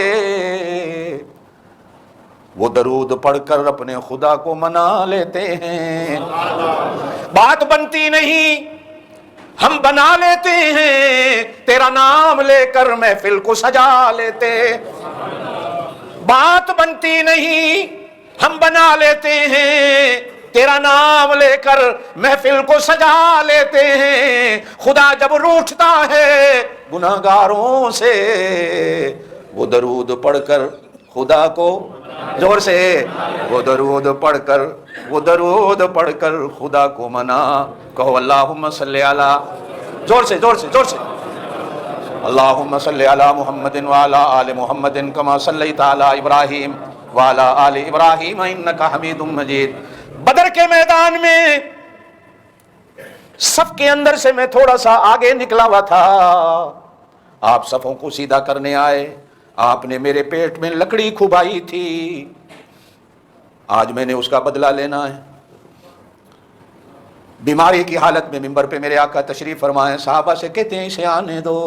وہ درود پڑھ کر اپنے خدا کو منا لیتے ہیں. بات بنتی نہیں ہم بنا لیتے ہیں، تیرا نام لے کر محفل کو سجا لیتے. بات بنتی نہیں ہم بنا لیتے ہیں، تیرا نام لے کر محفل کو سجا لیتے ہیں. خدا جب روٹھتا ہے گناہگاروں سے وہ درود پڑھ کر خدا کو، زور سے، وہ درود پڑھ کر، وہ درود پڑھ کر خدا کو منا. کہو اللہم صلی علی، زور سے زور سے زور سے، اللہم صلی علی محمد وعلی آل محمد کما صلیت علی ابراہیم وعلی آل ابراہیم انک حمید مجید. بدر کے میدان میں صف کے اندر سے میں تھوڑا سا آگے نکلا ہوا تھا، آپ صفوں کو سیدھا کرنے آئے، آپ نے میرے پیٹ میں لکڑی کھبائی تھی، آج میں نے اس کا بدلہ لینا ہے. بیماری کی حالت میں منبر پہ میرے آقا تشریف فرمائے، صحابہ سے کہتے ہیں اسے آنے دو،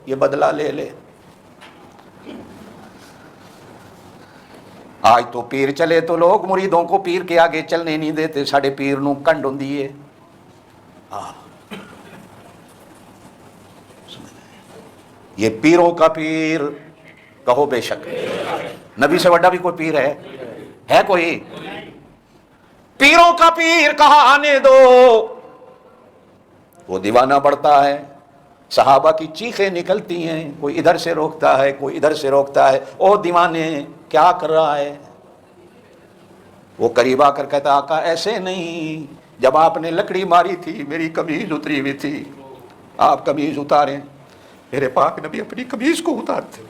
یہ بدلہ لے لے. آج تو پیر چلے تو لوگ مریدوں کو پیر کے آگے چلنے نہیں دیتے، ساڑھے پیر نو کنڈ ہوندی ہے. یہ پیروں کا پیر، کہو بے شک نبی سے بڑا بھی کوئی پیر ہے کوئی؟ پیروں کا پیر کہا آنے دو. وہ دیوانہ بڑھتا ہے، صحابہ کی چیخیں نکلتی ہیں، کوئی ادھر سے روکتا ہے کوئی ادھر سے روکتا ہے، او دیوانے کیا کر رہا ہے؟ وہ قریب آ کر کہتا آقا ایسے نہیں، جب آپ نے لکڑی ماری تھی میری قمیض اتری ہوئی تھی، آپ قمیض اتاریں، میرے پاک نبی اپنی قمیض کو اتارتے،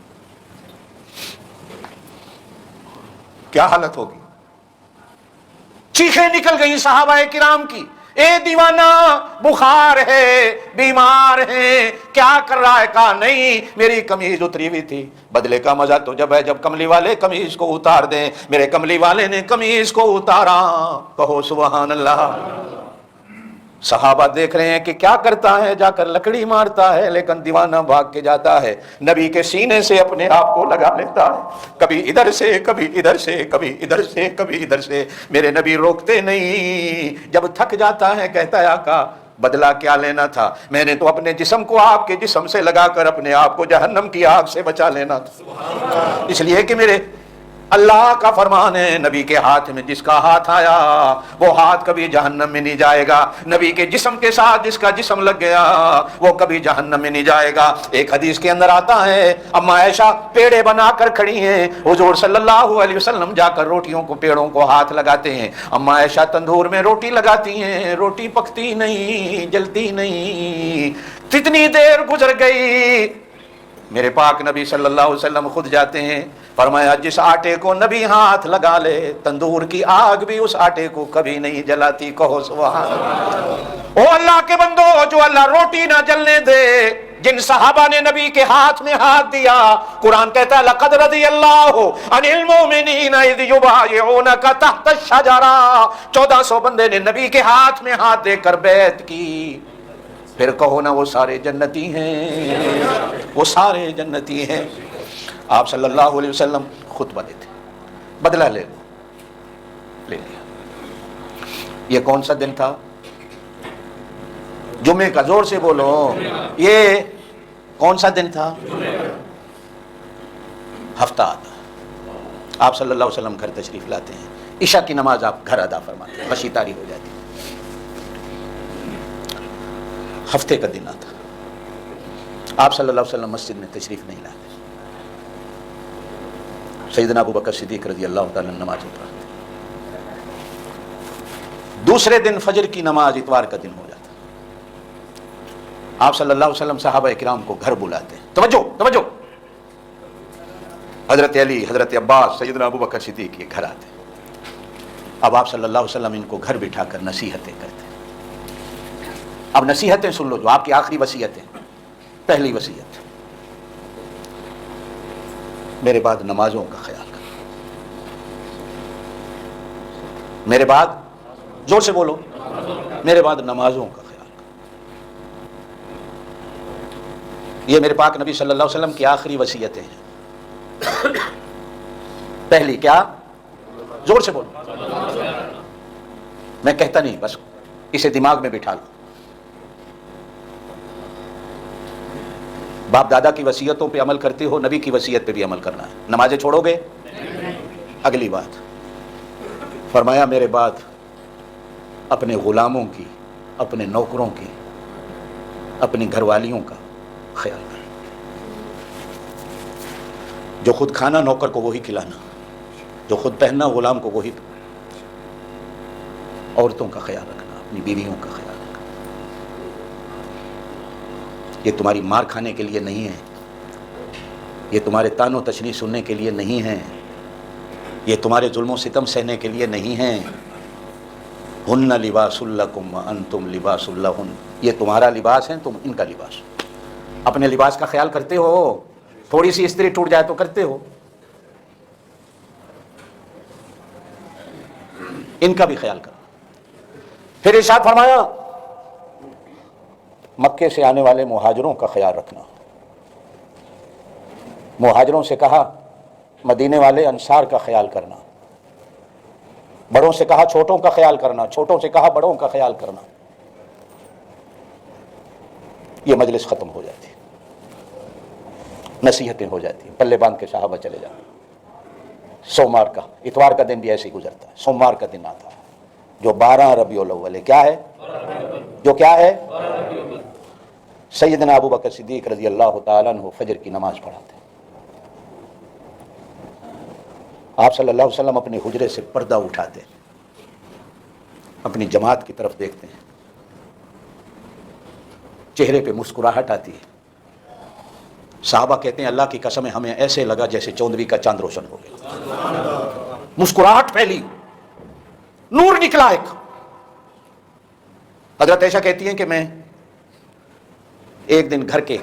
کیا حالت ہوگی؟ چیخیں نکل گئی صحابہ کرام کی، اے دیوانہ، بخار ہے، بیمار ہے، کیا کر رہا ہے؟ کہا نہیں، میری قمیض اتری ہوئی تھی۔ بدلے کا مزہ تو جب ہے جب کملی والے قمیض کو اتار دیں۔ میرے کملی والے نے قمیض کو اتارا، کہو سبحان اللہ۔ صحابہ دیکھ رہے ہیں کہ کیا کرتا ہے، جا کر لکڑی مارتا ہے، لیکن دیوانہ بھاگ کے جاتا ہے، نبی کے سینے سے اپنے آپ کو لگا لیتا ہے، کبھی ادھر سے کبھی ادھر سے، کبھی ادھر سے کبھی ادھر سے۔ میرے نبی روکتے نہیں، جب تھک جاتا ہے کہتا ہے آقا بدلہ کیا لینا تھا، میں نے تو اپنے جسم کو آپ کے جسم سے لگا کر اپنے آپ کو جہنم کی آگ سے بچا لینا تھا، اس لیے کہ میرے اللہ کا فرمان ہے، نبی کے ہاتھ میں جس کا ہاتھ آیا وہ ہاتھ کبھی جہنم میں نہیں جائے گا، نبی کے جسم کے ساتھ جس کا جسم لگ گیا وہ کبھی جہنم میں نہیں جائے گا۔ ایک حدیث کے اندر آتا ہے، اما عائشہ پیڑے بنا کر کھڑی ہیں، حضور صلی اللہ علیہ وسلم جا کر روٹیوں کو پیڑوں کو ہاتھ لگاتے ہیں، اما عائشہ تندور میں روٹی لگاتی ہیں، روٹی پکتی نہیں، جلتی نہیں، کتنی دیر گزر گئی، میرے پاک نبی صلی اللہ علیہ وسلم خود جاتے ہیں، فرمایا جس آٹے کو نبی ہاتھ لگا لے تندور کی آگ بھی اس آٹے کو کبھی نہیں جلاتی، کہو سبحان اللہ۔ او اللہ کے بندو، جو اللہ روٹی نہ جلنے دے، جن صحابہ نے نبی کے ہاتھ میں ہاتھ دیا، قرآن کہتا ہے لقد رضی اللہ عن المؤمنین اذ یبایعونک تحت الشجرہ، 1400 بندے نے نبی کے ہاتھ میں ہاتھ دے کر بیعت کی، پھر کہو نا وہ سارے جنتی ہیں، وہ سارے جنتی ہیں۔ آپ صلی اللہ علیہ وسلم خطبہ دیتے، بدلہ لے لیا۔ یہ کون سا دن تھا؟ جمعے کا، زور سے بولو، یہ کون سا دن تھا؟ ہفتہ آتا، آپ صلی اللہ علیہ وسلم گھر تشریف لاتے ہیں، عشاء کی نماز آپ گھر ادا فرماتے ہیں، مشی طاری ہو جاتی ہے، ہفتے کا دن آتا، آپ صلی اللہ علیہ وسلم مسجد میں تشریف نہیں لاتے، سیدنا ابو بکر صدیق رضی اللہ تعالیٰ نماز پڑھاتے، دوسرے دن فجر کی نماز اتوار کا دن ہو جاتا، آپ صلی اللہ علیہ وسلم صحابہ کرام کو گھر بلاتے ہیں، توجہ توجہ، حضرت علی، حضرت عباس، سیدنا ابو بکر صدیق یہ گھر آتے ہیں، اب آپ صلی اللہ علیہ وسلم ان کو گھر بٹھا کر نصیحتیں کرتے ہیں۔ اب نصیحتیں سن لو جو آپ کی آخری وصیت ہے۔ پہلی وصیت، میرے بعد نمازوں کا خیال کرو، میرے بعد، زور سے بولو، میرے بعد نمازوں کا خیال کرو۔ یہ میرے پاک نبی صلی اللہ علیہ وسلم کی آخری وصیتیں ہیں۔ پہلی کیا؟ زور سے بولو، میں کہتا نہیں، بس اسے دماغ میں بٹھا لو۔ باپ دادا کی وصیتوں پہ عمل کرتے ہو، نبی کی وصیت پہ بھی عمل کرنا ہے۔ نمازیں چھوڑو گے؟ اگلی بات فرمایا، میرے بعد اپنے غلاموں کی، اپنے نوکروں کی، اپنی گھر والیوں کا خیال کرنا، جو خود کھانا نوکر کو وہی کھلانا، جو خود پہننا غلام کو وہی، عورتوں کا خیال رکھنا، اپنی بیویوں کا خیال رکھنا۔ یہ تمہاری مار کھانے کے لیے نہیں ہے، یہ تمہارے طعن و تشنیع سننے کے لیے نہیں ہے، یہ تمہارے ظلم و ستم سہنے کے لیے نہیں ہیں۔ ہن لباس لکم وانتم لباس لہن، یہ تمہارا لباس ہے، تم ان کا لباس۔ اپنے لباس کا خیال کرتے ہو؟ تھوڑی سی استری ٹوٹ جائے تو کرتے ہو، ان کا بھی خیال کرو۔ پھر ارشاد فرمایا، مکے سے آنے والے مہاجروں کا خیال رکھنا۔ مہاجروں سے کہا مدینے والے انصار کا خیال کرنا، بڑوں سے کہا چھوٹوں کا خیال کرنا، چھوٹوں سے کہا بڑوں کا خیال کرنا۔ یہ مجلس ختم ہو جاتی، نصیحتیں ہو جاتی، پلے باندھ کے صحابہ چلے جاتے۔ سوموار کا، اتوار کا دن بھی ایسے ہی گزرتا ہے، سوموار کا دن آتا ہے جو 12 ربیع الاول ہے، کیا ہے؟ جو کیا ہے؟ سیدنا ابو بکر صدیق رضی اللہ تعالیٰ عنہ فجر کی نماز پڑھاتے ہیں۔ آپ صلی اللہ علیہ وسلم اپنے حجرے سے پردہ اٹھاتے ہیں، اپنی جماعت کی طرف دیکھتے ہیں، چہرے پہ مسکراہٹ آتی ہے. صحابہ کہتے ہیں اللہ کی قسم ہے ہمیں ایسے لگا جیسے چوندوی کا چاند روشن ہو گیا. مسکراہٹ پھیلی, نور نکلا ایک. حضرت عائشہ کہتی ہیں کہ میں ایک دن گھر کے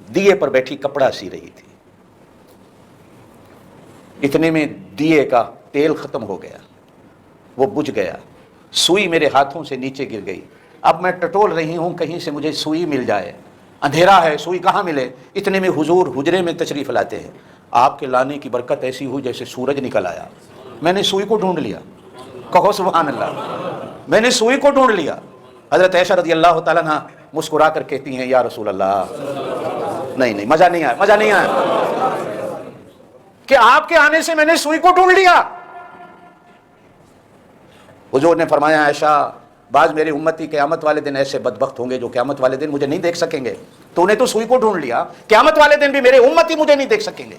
دیے پر بیٹھی کپڑا سی رہی تھی, اتنے میں دیے کا تیل ختم ہو گیا, وہ بجھ گیا, سوئی میرے ہاتھوں سے نیچے گر گئی. اب میں ٹٹول رہی ہوں کہیں سے مجھے سوئی مل جائے, اندھیرا ہے سوئی کہاں ملے. اتنے میں حضور حجرے میں تشریف لاتے ہیں. آپ کے لانے کی برکت ایسی ہوئی جیسے سورج نکل آیا. میں نے سوئی کو ڈھونڈ لیا, کہو سبحان اللہ, میں نے سوئی کو ڈھونڈ لیا. حضرت عائشہ رضی اللہ تعالیٰ عنہ مسکرا کر کہتی ہیں یا رسول اللہ, نہیں مزہ نہیں آیا, مزہ نہیں آیا کہ آپ کے آنے سے میں نے سوئی کو ڈھونڈ لیا. حضور نے فرمایا عائشہ بعض میرے امتی قیامت والے دن ایسے بدبخت ہوں گے جو قیامت والے دن مجھے نہیں دیکھ سکیں گے. تو نے تو سوئی کو ڈھونڈ لیا, قیامت والے دن بھی میرے امتی مجھے نہیں دیکھ سکیں گے.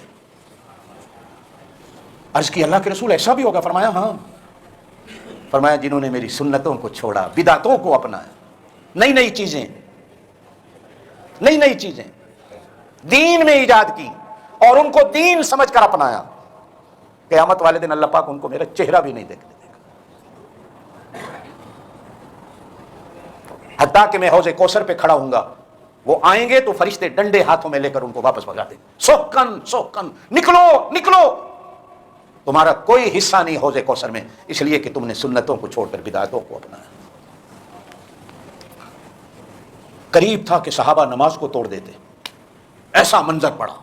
عرض کی اللہ کے رسول ایسا بھی ہوگا؟ فرمایا ہاں. فرمایا جنہوں نے میری سنتوں کو چھوڑا, بدعتوں کو اپنایا, نئی نئی چیزیں دین میں ایجاد کی اور ان کو دین سمجھ کر اپنایا, قیامت والے دن اللہ پاک ان کو میرا چہرہ بھی نہیں دیکھنے دے گا. حتیٰ کہ میں حوض کوثر پہ کھڑا ہوں گا, وہ آئیں گے تو فرشتے ڈنڈے ہاتھوں میں لے کر ان کو واپس بھگا دیں, سوکن نکلو, تمہارا کوئی حصہ نہیں حوض کوثر میں, اس لیے کہ تم نے سنتوں کو چھوڑ کر بدعتوں کو اپنایا. قریب تھا کہ صحابہ نماز کو توڑ دیتے, ایسا منظر پڑا.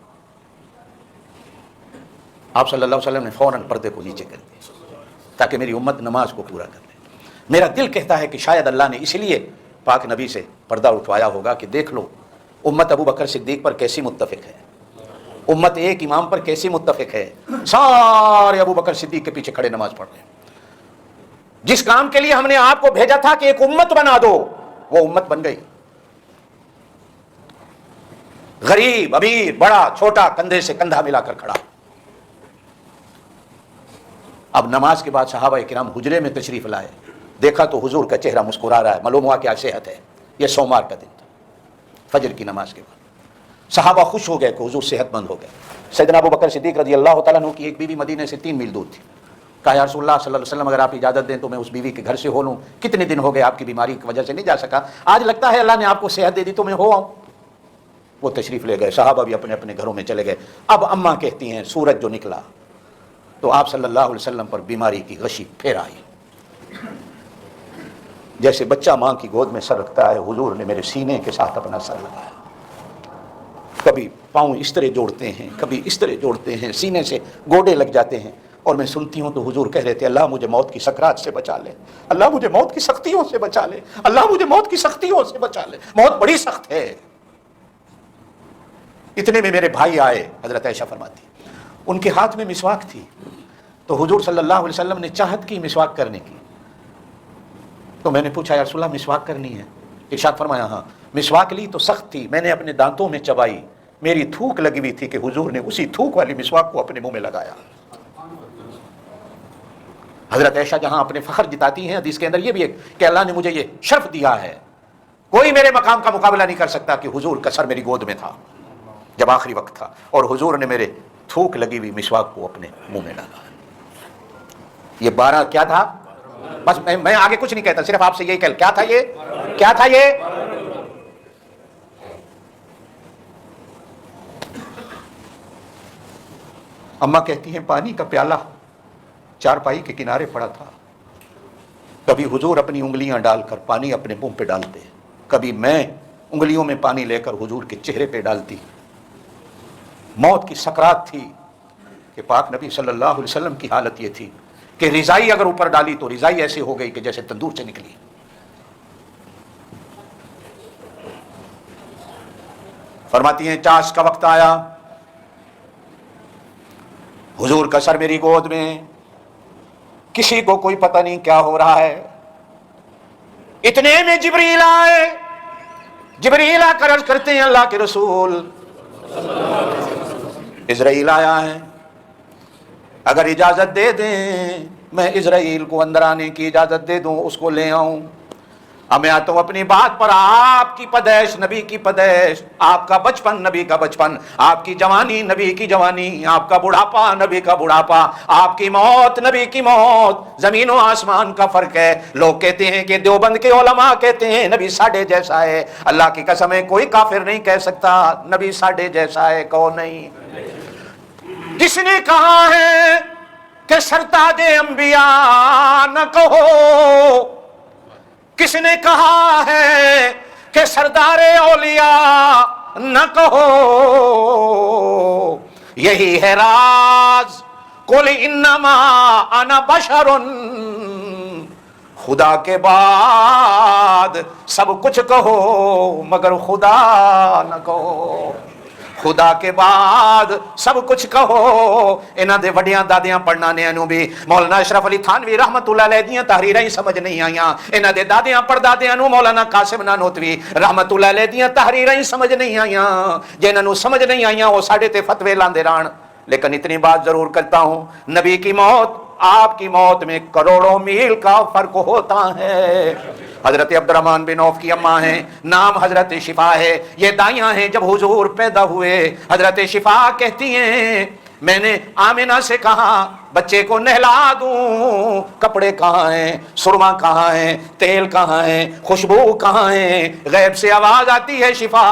آپ صلی اللہ علیہ وسلم نے فوراً پردے کو نیچے کر دیا تاکہ میری امت نماز کو پورا کر لے. میرا دل کہتا ہے کہ شاید اللہ نے اس لیے پاک نبی سے پردہ اٹھوایا ہوگا کہ دیکھ لو امت ابو بکر صدیق پر کیسی متفق ہے, امت ایک امام پر کیسی متفق ہے. سارے ابو بکر صدیق کے پیچھے کھڑے نماز پڑھ رہے ہیں. جس کام کے لیے ہم نے آپ کو بھیجا تھا کہ ایک امت بنا دو, وہ امت بن گئی. غریب امیر بڑا چھوٹا کندھے سے کندھا ملا کر کھڑا. اب نماز کے بعد صحابہ کرام حجرے میں تشریف لائے, دیکھا تو حضور کا چہرہ مسکرا رہا ہے. معلوم ہوا کیا صحت ہے. یہ سوموار کا دن تھا, فجر کی نماز کے بعد. صحابہ خوش ہو گئے کہ حضور صحت مند ہو گئے. سیدنا ابو بکر صدیق رضی اللہ تعالیٰ عنہ کی ایک بیوی مدینے سے 3 میل دور تھی. کہا یا رسول اللہ صلی اللہ علیہ وسلم اگر آپ اجازت دیں تو میں اس بیوی کے گھر سے ہو لوں, کتنے دن ہو گئے آپ کی بیماری کی وجہ سے نہیں جا سکا, آج لگتا ہے اللہ نے آپ کو صحت دے دی تو میں ہو آؤں. وہ تشریف لے گئے, صحابہ بھی اپنے اپنے گھروں میں چلے گئے. اب اماں کہتی ہیں سورج جو نکلا تو آپ صلی اللہ علیہ وسلم پر بیماری کی غشی پھر آئی. جیسے بچہ ماں کی گود میں سر رکھتا ہے, حضور نے میرے سینے کے ساتھ اپنا سر لگایا. کبھی پاؤں اس طرح جوڑتے ہیں, کبھی اس طرح جوڑتے ہیں, سینے سے گوڑے لگ جاتے ہیں. اور میں سنتی ہوں تو حضور کہہ رہے تھے اللہ مجھے موت کی سکرات سے بچا لے, اللہ مجھے موت کی سختیوں سے بچا لے, اللہ مجھے موت کی سختیوں سے بچا لے, موت بڑی سخت ہے. اتنے میں میرے بھائی آئے, حضرت عائشہ فرماتی ان کے ہاتھ میں مسواک تھی. تو حضور صلی اللہ علیہ وسلم نے چاہت کی مسواک کرنے کی. تو میں نے پوچھا یا رسول اللہ مسواک کرنی ہے؟ ارشاد فرمایا ہاں. مسواک لی تو سخت تھی, میں نے اپنے دانتوں میں چبائی, میری تھوک لگی ہوئی تھی کہ حضور نے اسی تھوک والی مسواک کو اپنے منہ میں لگایا. حضرت عائشہ جہاں اپنے فخر جتاتی ہیں, حدیث کے اندر یہ بھی ہے کہ اللہ نے مجھے یہ شرف دیا ہے, کوئی میرے مقام کا مقابلہ نہیں کر سکتا کہ حضور کا سر میری گود میں تھا جب آخری وقت تھا, اور حضور نے میرے تھوک لگی ہوئی مسواک کو اپنے منہ میں ڈالا. یہ 12 کیا تھا؟ بس میں آگے کچھ نہیں کہتا, صرف آپ سے یہی کہہ, کیا تھا یہ, کیا تھا یہ؟ اماں کہتی ہیں پانی کا پیالہ چارپائی کے کنارے پڑا تھا. کبھی حضور اپنی انگلیاں ڈال کر پانی اپنے منہ پہ ڈالتے, کبھی میں انگلیوں میں پانی لے کر حضور کے چہرے پہ ڈالتی. موت کی سکرات تھی کہ پاک نبی صلی اللہ علیہ وسلم کی حالت یہ تھی کہ رضائی اگر اوپر ڈالی تو رضائی ایسی ہو گئی کہ جیسے تندور سے نکلی. فرماتی ہیں چاش کا وقت آیا, حضور کا سر میری گود میں, کسی کو کوئی پتہ نہیں کیا ہو رہا ہے. اتنے میں جبریل آئے, جبریل آ کر عرض کرتے ہیں اللہ کے رسول اسرائیل آیا ہے, اگر اجازت دے دیں میں اسرائیل کو اندر آنے کی اجازت دے دوں, اس کو لے آؤں. اب میں آتا ہوں اپنی بات پر. آپ کی پیدائش نبی کی پیدائش, آپ کا بچپن نبی کا بچپن, آپ کی جوانی نبی کی جوانی, آپ کا بڑھاپا نبی کا بڑھاپا, آپ کی موت نبی کی موت. زمین و آسمان کا فرق ہے. لوگ کہتے ہیں کہ دیوبند کے علماء کہتے ہیں نبی ساڈے جیسا ہے. اللہ کی قسم ہے کوئی کافر نہیں کہہ سکتا نبی ساڈے جیسا ہے. کون نہیں؟ جس نے کہا ہے کہ سرتاج انبیاء نہ کہو, کس نے کہا ہے کہ سردار اولیاء نہ کہو, یہی ہے راز. قل انما انا بشر, خدا کے بعد سب کچھ کہو مگر خدا نہ کہو. خدا کے بعد سب کچھ کہو. انہاں دے وڈیاں دادیاں پڑھنانے نو بھی مولانا اشرف علی تھانوی رحمت اللہ علیہ دیاں تحریراں ہی سمجھ نہیں آئیاں. انہاں دے دادیاں پڑھدادیاں نو مولانا قاسم نانوتوی رحمت اللہ علیہ دیاں تحریراں ہی سمجھ نہیں آئیاں. جنہاں نو سمجھ نہیں آئیاں وہ ساڈے تے فتوی لاندے رہن. لیکن اتنی بات ضرور کرتا ہوں, نبی کی موت آپ کی موت میں کروڑوں میل کا فرق ہوتا ہے. حضرت عبد الرحمن بن عوف کی اماں ہیں, نام حضرت شفا ہے. یہ دائیاں ہیں جب حضور پیدا ہوئے. حضرت شفا کہتی ہیں میں نے آمنہ سے کہا بچے کو نہلا دوں, کپڑے کہاں ہیں, سرما کہاں ہے, تیل کہاں ہے, خوشبو کہاں ہے. غیب سے آواز آتی ہے شفا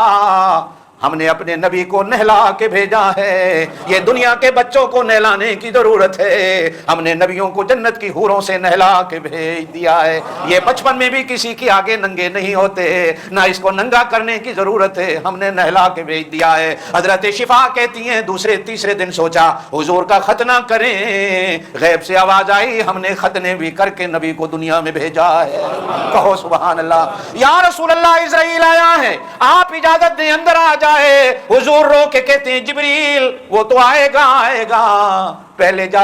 ہم نے اپنے نبی کو نہلا کے بھیجا ہے. یہ دنیا کے بچوں کو نہلانے کی ضرورت ہے. ہم نے نبیوں کو جنت کی حوروں سے نہلا کے بھیج دیا ہے. یہ بچپن میں بھی کسی کے آگے ننگے نہیں ہوتے, نہ اس کو ننگا کرنے کی ضرورت ہے, ہم نے نہلا کے بھیج دیا ہے. حضرت شفا کہتی ہیں دوسرے تیسرے دن سوچا حضور کا ختنہ کریں. غیب سے آواز آئی ہم نے ختنے بھی کر کے نبی کو دنیا میں بھیجا ہے. کہو سبحان اللہ. یا رسول اللہ اسرائیل آیا ہے, آپ اجازت دیں اندر آ جا. حضور رو کے کہتے ہیں جبریل وہ تو آئے گا آئے گا, پہلے جا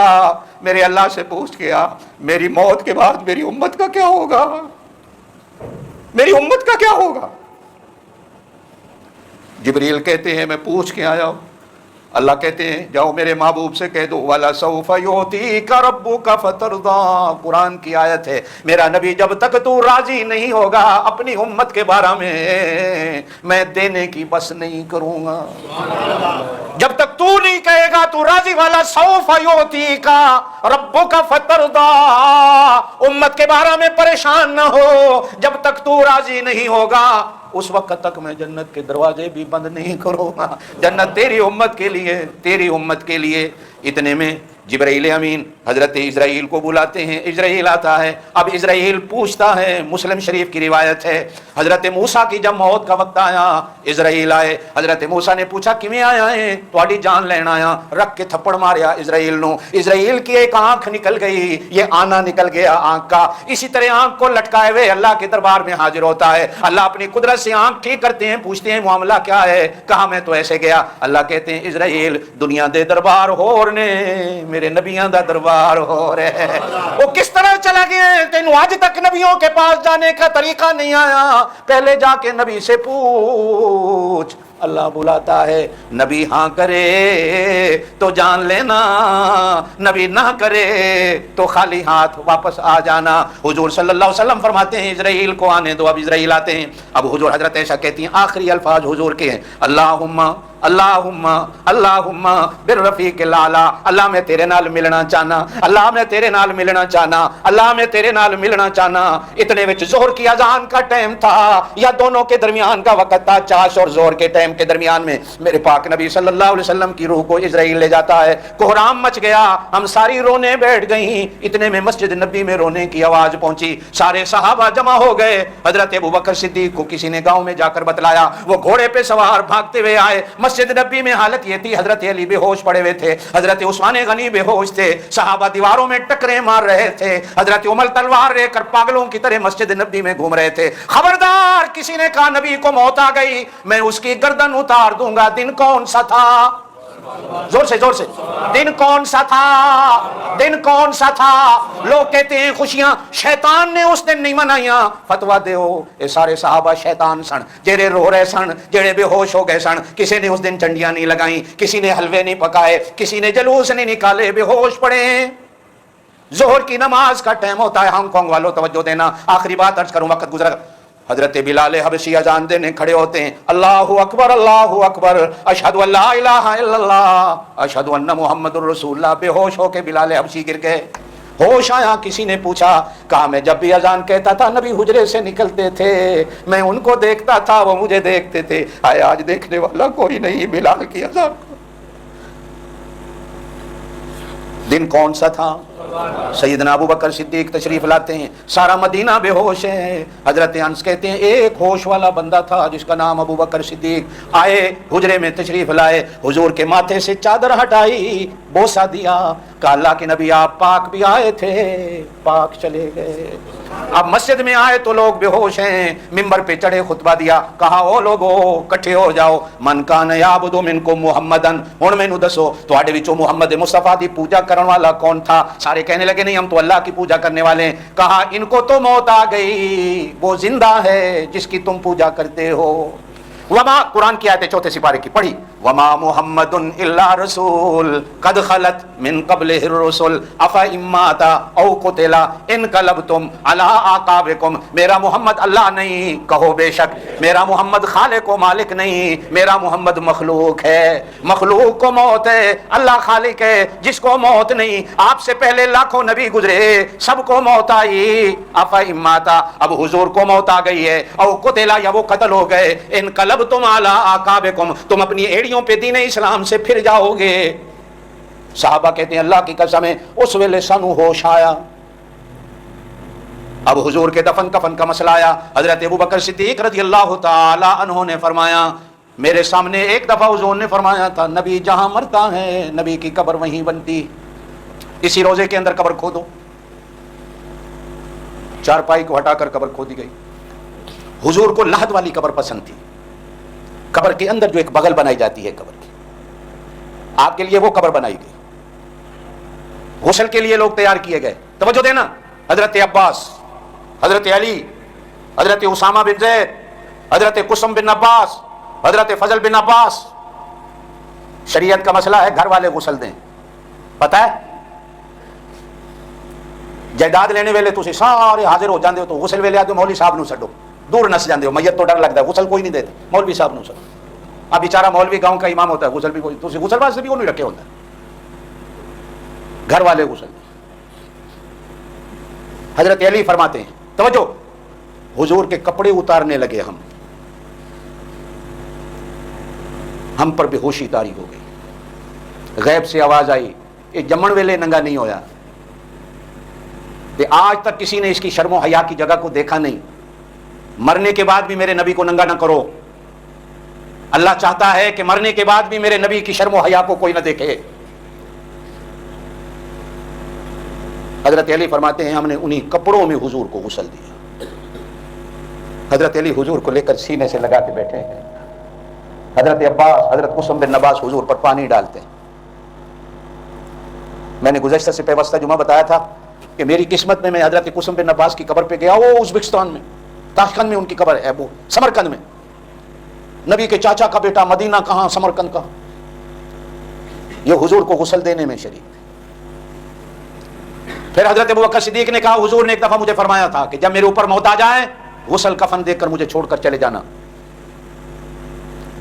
میرے اللہ سے پوچھ کے آ میری موت کے بعد میری امت کا کیا ہوگا, میری امت کا کیا ہوگا. جبریل کہتے ہیں میں پوچھ کے آیا ہوں. اللہ کہتے ہیں جاؤ میرے محبوب سے کہہ دو وَلَسَوْفَ يُعْطِيكَ رَبُّكَ فَتَرْضَىٰ. قرآن کی آیت ہے. میرا نبی جب تک تو راضی نہیں ہوگا اپنی امت کے بارے میں دینے کی بس نہیں کروں گا. جب تک تو نہیں کہے گا تو راضی والا سوف يُعْطِيكَ رَبُّكَ فَتَرْضَىٰ, امت کے بارے میں پریشان نہ ہو. جب تک تو راضی نہیں ہوگا اس وقت تک میں جنت کے دروازے بھی بند نہیں کروں گا. جنت تیری امت کے لیے, تیری امت کے لیے. اتنے میں جبرائیل امین حضرت اسرائیل کو بلاتے ہیں. اسرائیل آتا ہے. اب اسرائیل پوچھتا ہے, مسلم شریف کی روایت ہے, حضرت موسیٰ کی جب موت کا وقت آیا اسرائیل آئے. حضرت موسیٰ نے پوچھا کیویں آیا ہے, تہاڈی جان لین آیا. رکھ کے تھپڑ ماریا اسرائیل نو. اسرائیل کی ایک آنکھ نکل گئی, یہ آنا نکل گیا آنکھ کا. اسی طرح آنکھ کو لٹکائے ہوئے اللہ کے دربار میں حاضر ہوتا ہے. اللہ اپنی قدرت سے آنکھ ٹھیک کرتے ہیں, پوچھتے ہیں معاملہ کیا ہے, کہا میں تو ایسے گیا. اللہ کہتے ہیں اسرائیل دنیا دے دربار ہور نے میرے نبیاں دا دربار ہو رہے ہیں. وہ کس طرح چلا گیا تینوں آج تک نبیوں کے پاس جانے کا طریقہ نہیں آیا. پہلے جا کے نبی سے پوچھ. اللہ بلاتا ہے, نبی ہاں کرے تو جان لینا, نبی نہ کرے تو خالی ہاتھ واپس آ جانا. حضور صلی اللہ علیہ وسلم فرماتے ہیں اسرائیل کو آنے دو. اب اسرائیل آتے ہیں. اب حضور حضرت عائشہ کہتی ہیں آخری الفاظ حضور کے ہیں اللہم اللہم اللہم بالرفیق الاعلی. اللہ میں تیرے نال ملنا چاہنا, اللہ میں تیرے نال ملنا چاہنا, اللہ میں تیرے نال ملنا چاہنا. اتنے وچ ظہر کی اذان کا ٹائم تھا یا دونوں کے درمیان کا وقت تھا, چاش اور ظہر کے ٹائم کے درمیان میں میرے پاک نبی صلی اللہ علیہ وسلم کی روح کو اسرائیل لے جاتا ہے. کوہرام مچ گیا, ہم ساری رونے بیٹھ گئیں. اتنے میں مسجد نبی میں رونے کی آواز پہنچی. سارے صحابہ جمع ہو گئے. حضرت ابوبکر صدیق کو کسی نے گاؤں میں جا کر بتلایا. وہ گھوڑے پہ سوار بھاگتے ہوئے آئے. مسجد نبی میں حالت یہ تھی حضرت علی بے ہوش پڑے ہوئے تھے, حضرت عثمان غنی بے ہوش تھے, صحابہ دیواروں میں ٹکرے مار رہے تھے, حضرت عمر تلوار لے کر پاگلوں کی طرح مسجد نبی میں گھوم رہے تھے. خبردار کسی نے کہا نبی کو موت آ گئی, میں اس کی گردن اتار دوں گا. دن کون سا تھا, زور سے زور سے, دن کون سا تھا, دن کون سا تھا. لوگ کہتے ہیں خوشیاں شیطان نے اس دن نہیں منائیاں. فتوا دیو اے سارے صحابہ شیطان سن جڑے رو رہے سن, جڑے بے ہوش ہو گئے سن. کسی نے اس دن چنڈیاں نہیں لگائیں, کسی نے حلوے نہیں پکائے, کسی نے جلوس نہیں نکالے, بے ہوش پڑے. ظہر کی نماز کا ٹائم ہوتا ہے. ہانگ کانگ والوں توجہ دینا, آخری بات عرض کروں وقت گزرا. حضرت بلال حبشی اذان دینے کھڑے ہوتے ہیں، اللہ اکبر، اشہد ان لا الہ الا اللہ، اشہد ان محمد الرسول اللہ. بے ہوش ہو کے بلال حبشی گر گئے. ہوش آیا، کسی نے پوچھا، کہا میں جب بھی اذان کہتا تھا نبی حجرے سے نکلتے تھے، میں ان کو دیکھتا تھا، وہ مجھے دیکھتے تھے. آئے آج دیکھنے والا کوئی نہیں بلال کی اذان کو. دن کون سا تھا؟ سیدنا ابو بکر صدیق تشریف لاتے ہیں، سارا مدینہ بے ہوش ہے. حضرت انس کہتے ہیں ایک ہوش والا بندہ تھا جس کا نام ابو بکر صدیق. آئے حجرے میں تشریف لائے، حضور کے ماتھے سے چادر ہٹائی، بوسہ دیا، کہا اللہ کے نبی آپ پاک بھی آئے تھے، پاک چلے گئے. اب مسجد میں آئے تو لوگ بے ہوش ہیں، ممبر پہ چڑھے خطبہ دیا، کہا او لوگو کٹھے ہو جاؤ، من کان یعبد منکم محمدن، ہن مینوں دسو تواڈے وچوں محمد مصطفیٰ دی پوجا کرن والا کون تھا؟ سارے کہنے لگے نہیں ہم تو اللہ کی پوجا کرنے والے ہیں. کہا ان کو تو موت آ گئی، وہ زندہ ہے جس کی تم پوجا کرتے ہو. وما، قرآن کی آیت 4 سپارے کی پڑھی، وما محمد الا رسول قد خلت من قبلہ الرسل افا امات او قتل انقلبتم علی اعقابکم. میرا محمد اللہ نہیں، کہو بے شک میرا محمد خالق و مالک نہیں، میرا محمد مخلوق ہے. مخلوق کو موت ہے، اللہ خالق ہے جس کو موت نہیں. آپ سے پہلے لاکھوں نبی گزرے، سب کو موت آئی. افا امات، اب حضور کو موت آ گئی ہے، او قتل، یا وہ قتل ہو گئے. انقلب تم اعلی اعقابکم، تم اپنی ایڑیوں پہ دین اسلام سے پھر جاؤ گے. صحابہ کہتے ہیں اللہ کی قسم ہے اس ویلے سانو ہوش آیا. اب حضور کے دفن کفن کا مسئلہ آیا. حضرت ابو بکر صدیق رضی اللہ تعالی عنہ نے فرمایا، میرے سامنے ایک دفعہ حضور نے فرمایا تھا نبی جہاں مرتا ہے نبی کی قبر وہیں بنتی، اسی روزے کے اندر قبر کھودو. چارپائی کو ہٹا کر قبر کھودی گئی. حضور کو لحد والی قبر پسند تھی. قبر کے اندر جو ایک بغل بنائی جاتی ہے قبر کی، آپ کے لیے وہ قبر بنائی گئی. غسل کے لیے لوگ تیار کیے گئے. توجہ دینا، حضرت عباس، حضرت علی، حضرت اسامہ بن زید، حضرت قسم بن عباس، حضرت فضل بن عباس. شریعت کا مسئلہ ہے گھر والے غسل دیں. پتہ ہے جائیداد لینے ویلے تسی سارے حاضر ہو جاندے ہو تو غسل ویلے آدھے مولوی صاحب نو چھڈو، دور نس جاندے ہو، میت تو ڈر لگتا ہے، غسل کوئی نہیں دیتا، مولوی صاحب نو چھڈو. اب بیچارہ مولوی گاؤں کا امام ہوتا ہے، غسل بھی کوئی، تسی غسل واسطے بھی وہ نہیں رکھے ہوتا ہے. گھر والے غسل. حضرت علی فرماتے ہیں توجہ، حضور کے کپڑے اتارنے لگے ہم پر بے ہوشی طاری ہو گئی. غیب سے آواز آئی، یہ جمن ویلے ننگا نہیں ہویا، آج تک کسی نے اس کی شرم و حیا کی جگہ کو دیکھا نہیں. مرنے کے بعد بھی میرے نبی کو ننگا نہ کرو. اللہ چاہتا ہے کہ مرنے کے بعد بھی میرے نبی کی شرم و حیا کو کوئی نہ دیکھے. حضرت علی فرماتے ہیں ہم نے انہی کپڑوں میں حضور کو غسل دیا. حضرت علی حضور کو لے کر سینے سے لگا کے بیٹھے ہیں. حضرت عباس، حضرت قسم بن عباس حضور پر پانی ڈالتے ہیں. میں نے گزشتہ سے پیوستہ جمعہ بتایا تھا کہ میری قسمت میں حضرت قسم بن عباس کی قبر پہ گیا. وہ ازبکستان میں تاشقند میں ان کی قبر ہے، وہ سمرقند میں. نبی کے چاچا کا بیٹا، مدینہ کہاں سمرقند کہاں. یہ حضور کو غسل دینے میں شریک تھے. پھر حضرت ابوبکر صدیق نے کہا حضور نے ایک دفعہ مجھے فرمایا تھا کہ جب میرے اوپر موت آ جائے غسل کفن دے کر مجھے چھوڑ کر چلے جانا،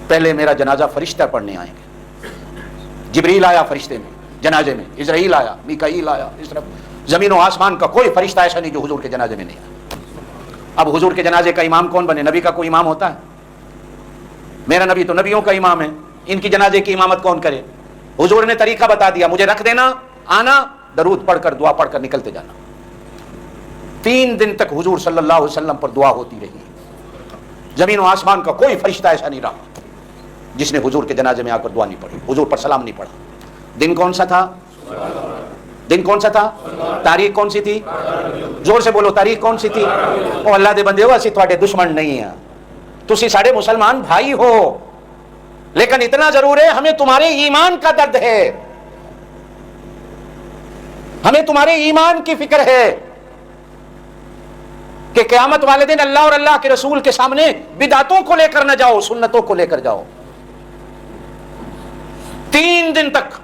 پہلے میرا جنازہ فرشتہ پڑھنے آئیں گے. جبریل آیا فرشتے میں جنازے میں، اسرائیل آیا، میکائیل آیا. اس طرح زمین و آسمان کا کوئی فرشتہ ایسا نہیں جو حضور کے جنازے میں نہیں آیا. اب حضور کے جنازے کا امام کون بنے؟ نبی کا کوئی امام ہوتا ہے؟ میرا نبی تو نبیوں کا امام ہے، ان کی جنازے کی امامت کون کرے؟ حضور نے طریقہ بتا دیا، مجھے رکھ دینا، آنا، درود پڑھ کر دعا پڑھ کر نکلتے جانا. 3 دن تک حضور صلی اللہ علیہ وسلم پر دعا ہوتی رہی. زمین و آسمان کا کوئی فرشتہ ایسا نہیں رہا جس نے حضور کے جنازے میں آ کر دعا نہیں پڑھی، حضور پر سلام نہیں پڑھا. دن کون سا تھا؟ دن کون سا تھا؟ تاریخ کون سی تھی؟ زور سے بولو، تاریخ کون سی تھی؟ او اللہ دے بندے ہو، اسی تواڈے دشمن نہیں ہیں، تسی ساڈے مسلمان بھائی ہو، لیکن اتنا ضرور ہے ہمیں تمہارے ایمان کا درد ہے، ہمیں تمہارے ایمان کی فکر ہے کہ قیامت والے دن اللہ اور اللہ کے رسول کے سامنے بدعتوں کو لے کر نہ جاؤ، سنتوں کو لے کر جاؤ. 3 دن تک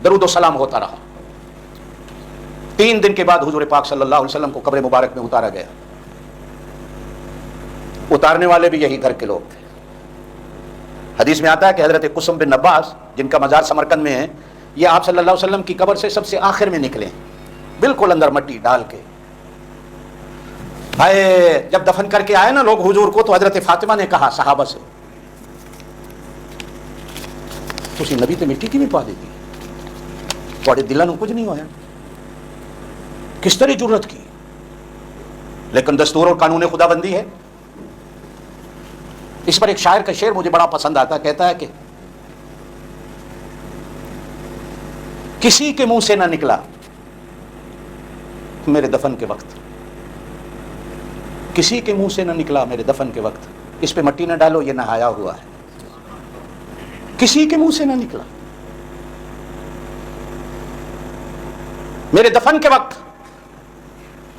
درود و سلام ہوتا رہا. 3 دن کے بعد حضور پاک صلی اللہ علیہ وسلم کو قبر مبارک میں اتارا گیا. اتارنے والے بھی یہی گھر کے لوگ تھے. حدیث میں آتا ہے کہ حضرت قسم بن عباس جن کا مزار سمرقند میں ہے، یہ آپ صلی اللہ علیہ وسلم کی قبر سے سب سے آخر میں نکلے، بالکل اندر مٹی ڈال کے. جب دفن کر کے آئے نا لوگ حضور کو، تو حضرت فاطمہ نے کہا صحابہ سے، تسی نبی تے مٹی کی بھی پا دیتی، تھوڑے دلوں کو کچھ نہیں ہوا، کس طرح جرت کی. لیکن دستور اور قانون خدا بندی ہے. اس پر ایک شاعر کا شعر مجھے بڑا پسند آتا ہے، کہتا ہے کہ کسی کے منہ سے نہ نکلا میرے دفن کے وقت، کسی کے منہ سے نہ نکلا میرے دفن کے وقت، اس پہ مٹی نہ ڈالو یہ نہایا ہوا ہے. کسی کے منہ سے نہ نکلا میرے دفن کے وقت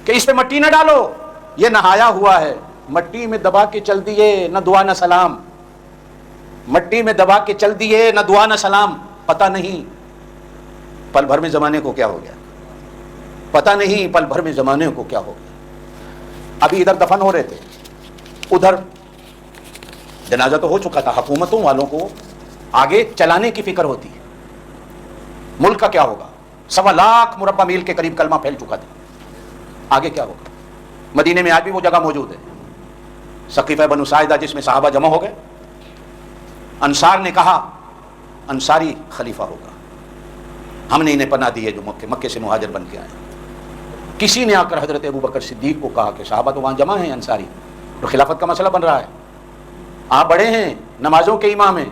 کہ اس پہ مٹی نہ ڈالو یہ نہایا ہوا ہے. مٹی میں دبا کے چل دیے نہ دعا نہ سلام، مٹی میں دبا کے چل دیے نہ دعا نہ سلام. پتہ نہیں پل بھر میں زمانے کو کیا ہو گیا، پتہ نہیں پل بھر میں زمانے کو کیا ہو گیا. ابھی ادھر دفن ہو رہے تھے، ادھر جنازہ تو ہو چکا تھا. حکومتوں والوں کو آگے چلانے کی فکر ہوتی ہے، ملک کا کیا ہوگا. 1.25 لاکھ مربع میل کے قریب کلمہ پھیل چکا تھا، آگے کیا ہوگا. مدینے میں آج بھی وہ جگہ موجود ہے، سقیفہ بنو ساعدہ، جس میں صحابہ جمع ہو گئے. انصار نے کہا انصاری خلیفہ ہوگا، ہم نے انہیں پناہ دی ہے جو مکے سے مہاجر بن کے آئے. کسی نے آ کر حضرت ابوبکر صدیق کو کہا کہ صحابہ تو وہاں جمع ہیں انصاری، اور خلافت کا مسئلہ بن رہا ہے، آپ بڑے ہیں، نمازوں کے امام ہیں،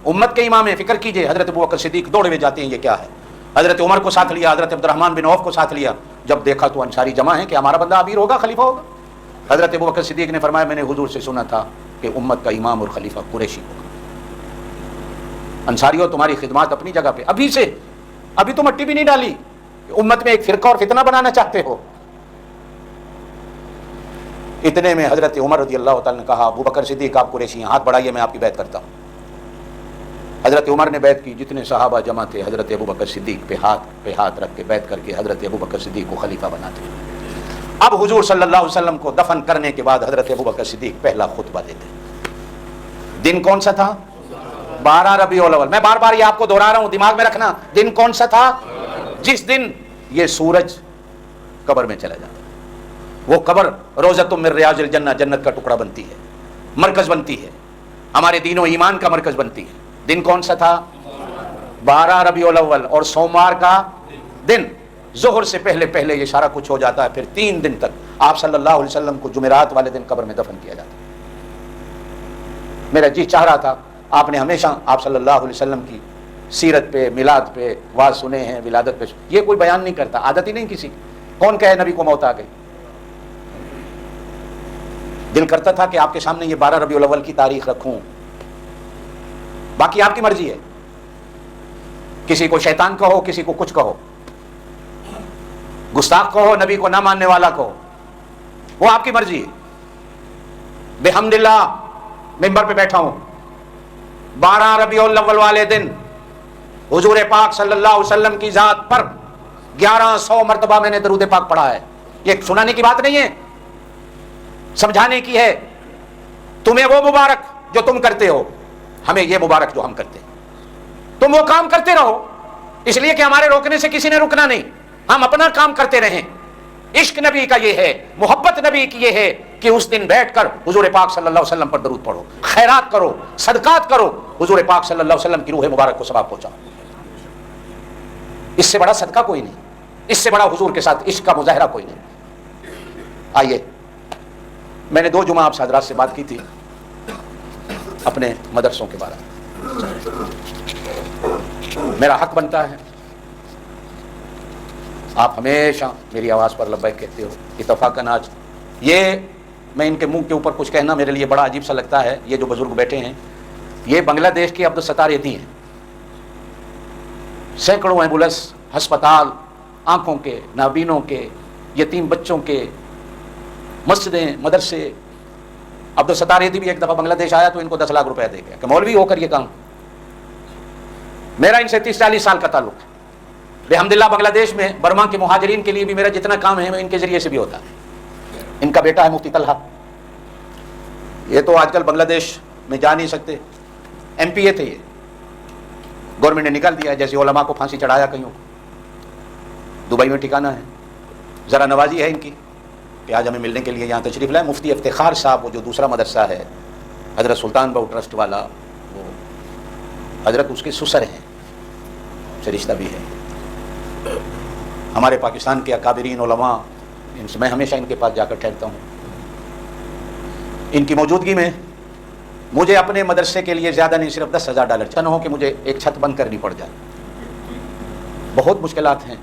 امت کے امام ہیں، فکر کیجئے. حضرت ابوبکر صدیق دوڑے ہوئے جاتے ہیں، یہ کیا ہے. حضرت عمر کو ساتھ لیا، حضرت عبد الرحمن بن عوف کو ساتھ لیا. جب دیکھا تو انصاری جمع ہیں کہ ہمارا بندہ امیر ہوگا، خلیفہ ہوگا. حضرت ابوبکر صدیق نے فرمایا میں نے حضور سے سنا تھا کہ امت کا امام اور خلیفہ قریشی ہوگا. انصاریوں تمہاری خدمات اپنی جگہ پہ، ابھی سے، ابھی تو مٹی بھی نہیں ڈالی، امت میں ایک فرقہ اور فتنہ بنانا چاہتے ہو. اتنے میں حضرت عمر رضی اللہ تعالی نے کہا ابوبکر صدیق آپ قریشی ہیں، ہاتھ بڑھائیے میں آپ کی بیعت کرتا ہوں. حضرت عمر نے بیعت کی. جتنے صحابہ جمع تھے حضرت ابوبکر صدیق پہ ہاتھ رکھ کے بیعت کر کے حضرت ابوبکر صدیق کو خلیفہ بناتے. اب حضور صلی اللہ علیہ وسلم کو دفن کرنے کے بعد حضرت ابوبکر صدیق پہلا خطبہ دیتے. دن کون سا تھا؟ 12 ربیع الاول. میں بار بار یہ آپ کو دہرا رہا ہوں، دماغ میں رکھنا. دن کون سا تھا؟ جس دن یہ سورج قبر میں چلا جاتا، وہ قبر روضۃ من ریاض الجنہ، جنت کا ٹکڑا بنتی ہے، مرکز بنتی ہے، ہمارے دین و ایمان کا مرکز بنتی ہے. دن کون سا تھا؟ 12 ربیع الاول، اور سوموار کا دن. ظہر سے پہلے پہلے یہ سارا کچھ ہو جاتا ہے. پھر 3 دن تک آپ صلی اللہ علیہ وسلم کو جمعرات والے دن قبر میں دفن کیا جاتا ہے. میرا جی چاہ رہا تھا، آپ نے ہمیشہ آپ صلی اللہ علیہ وسلم کی سیرت پہ، میلاد پہ واز سنے ہیں، ولادت پہ، یہ کوئی بیان نہیں کرتا، عادت ہی نہیں کسی کی. کون کہے نبی کو موت آ گئی. دل کرتا تھا کہ آپ کے سامنے یہ 12 ربیع الاول کی تاریخ رکھوں، باقی آپ کی مرضی ہے. کسی کو شیطان کہو، کسی کو کچھ کہو، گستاخ کہو، نبی کو نہ ماننے والا کہو، وہ آپ کی مرضی ہے. بحمدللہ ممبر پہ بیٹھا ہوں، 12 ربیع الاول والے دن حضور پاک صلی اللہ علیہ وسلم کی ذات پر 1100 مرتبہ میں نے درود پاک پڑھا ہے. یہ سنانے کی بات نہیں ہے، سمجھانے کی ہے. تمہیں وہ مبارک جو تم کرتے ہو، ہمیں یہ مبارک جو ہم کرتے ہیں. تم وہ کام کرتے رہو، اس لیے کہ ہمارے روکنے سے کسی نے رکنا نہیں، ہم اپنا کام کرتے رہیں. عشق نبی کا یہ ہے، محبت نبی کی یہ ہے کہ اس دن بیٹھ کر حضور پاک صلی اللہ علیہ وسلم پر درود پڑھو، خیرات کرو، صدقات کرو، حضور پاک صلی اللہ علیہ وسلم کی روح مبارک کو ثواب پہنچاؤ. اس سے بڑا صدقہ کوئی نہیں، اس سے بڑا حضور کے ساتھ عشق کا مظاہرہ کوئی نہیں. آئیے، میں نے 2 جمعہ آپ سے حضرات سے بات کی تھی اپنے مدرسوں کے بارے میں. میرا حق بنتا ہے، آپ ہمیشہ میری آواز پر لبیک کہتے ہو. اتفاقاً آج یہ میں ان کے منہ کے اوپر کچھ کہنا میرے لیے بڑا عجیب سا لگتا ہے. یہ جو بزرگ بیٹھے ہیں یہ بنگلہ دیش کے عبدالستار یتی ہیں. سینکڑوں ایمبولینس، ہسپتال، آنکھوں کے، نابینوں کے، یتیم بچوں کے، مسجدیں، مدرسے. عبدالستار یتی بھی ایک دفعہ بنگلہ دیش آیا تو ان کو 10 لاکھ روپے دے گیا کہ مولوی ہو کر یہ کام. میرا ان سے 30-40 سال کا تعلق ہے. الحمدللہ بنگلہ دیش میں برما کے مہاجرین کے لیے بھی میرا جتنا کام ہے ان کے ذریعے سے بھی ہوتا ہے. ان کا بیٹا ہے مفتی طلحہ، یہ تو آج کل بنگلہ دیش میں جا نہیں سکتے، ایم پی اے تھے، یہ گورنمنٹ نے نکال دیا ہے، جیسے علماء کو پھانسی چڑھایا کہیں، دبئی میں ٹھکانہ ہے۔ ذرا نوازی ہے ان کی کہ آج ہمیں ملنے کے لیے یہاں تشریف لائے۔ مفتی افتخار صاحب، وہ جو دوسرا مدرسہ ہے حضرت سلطان بہو ٹرسٹ والا، وہ حضرت اس کے سسر ہیں، سے رشتہ بھی ہے۔ ہمارے پاکستان کے اکابرین علماء، ان سے میں ہمیشہ ان کے پاس جا کر ٹھہرتا ہوں۔ ان کی موجودگی میں مجھے اپنے مدرسے کے لیے زیادہ نہیں، صرف $10,000 چاہنا ہو کہ مجھے ایک چھت بند کرنی پڑ جائے، بہت مشکلات ہیں۔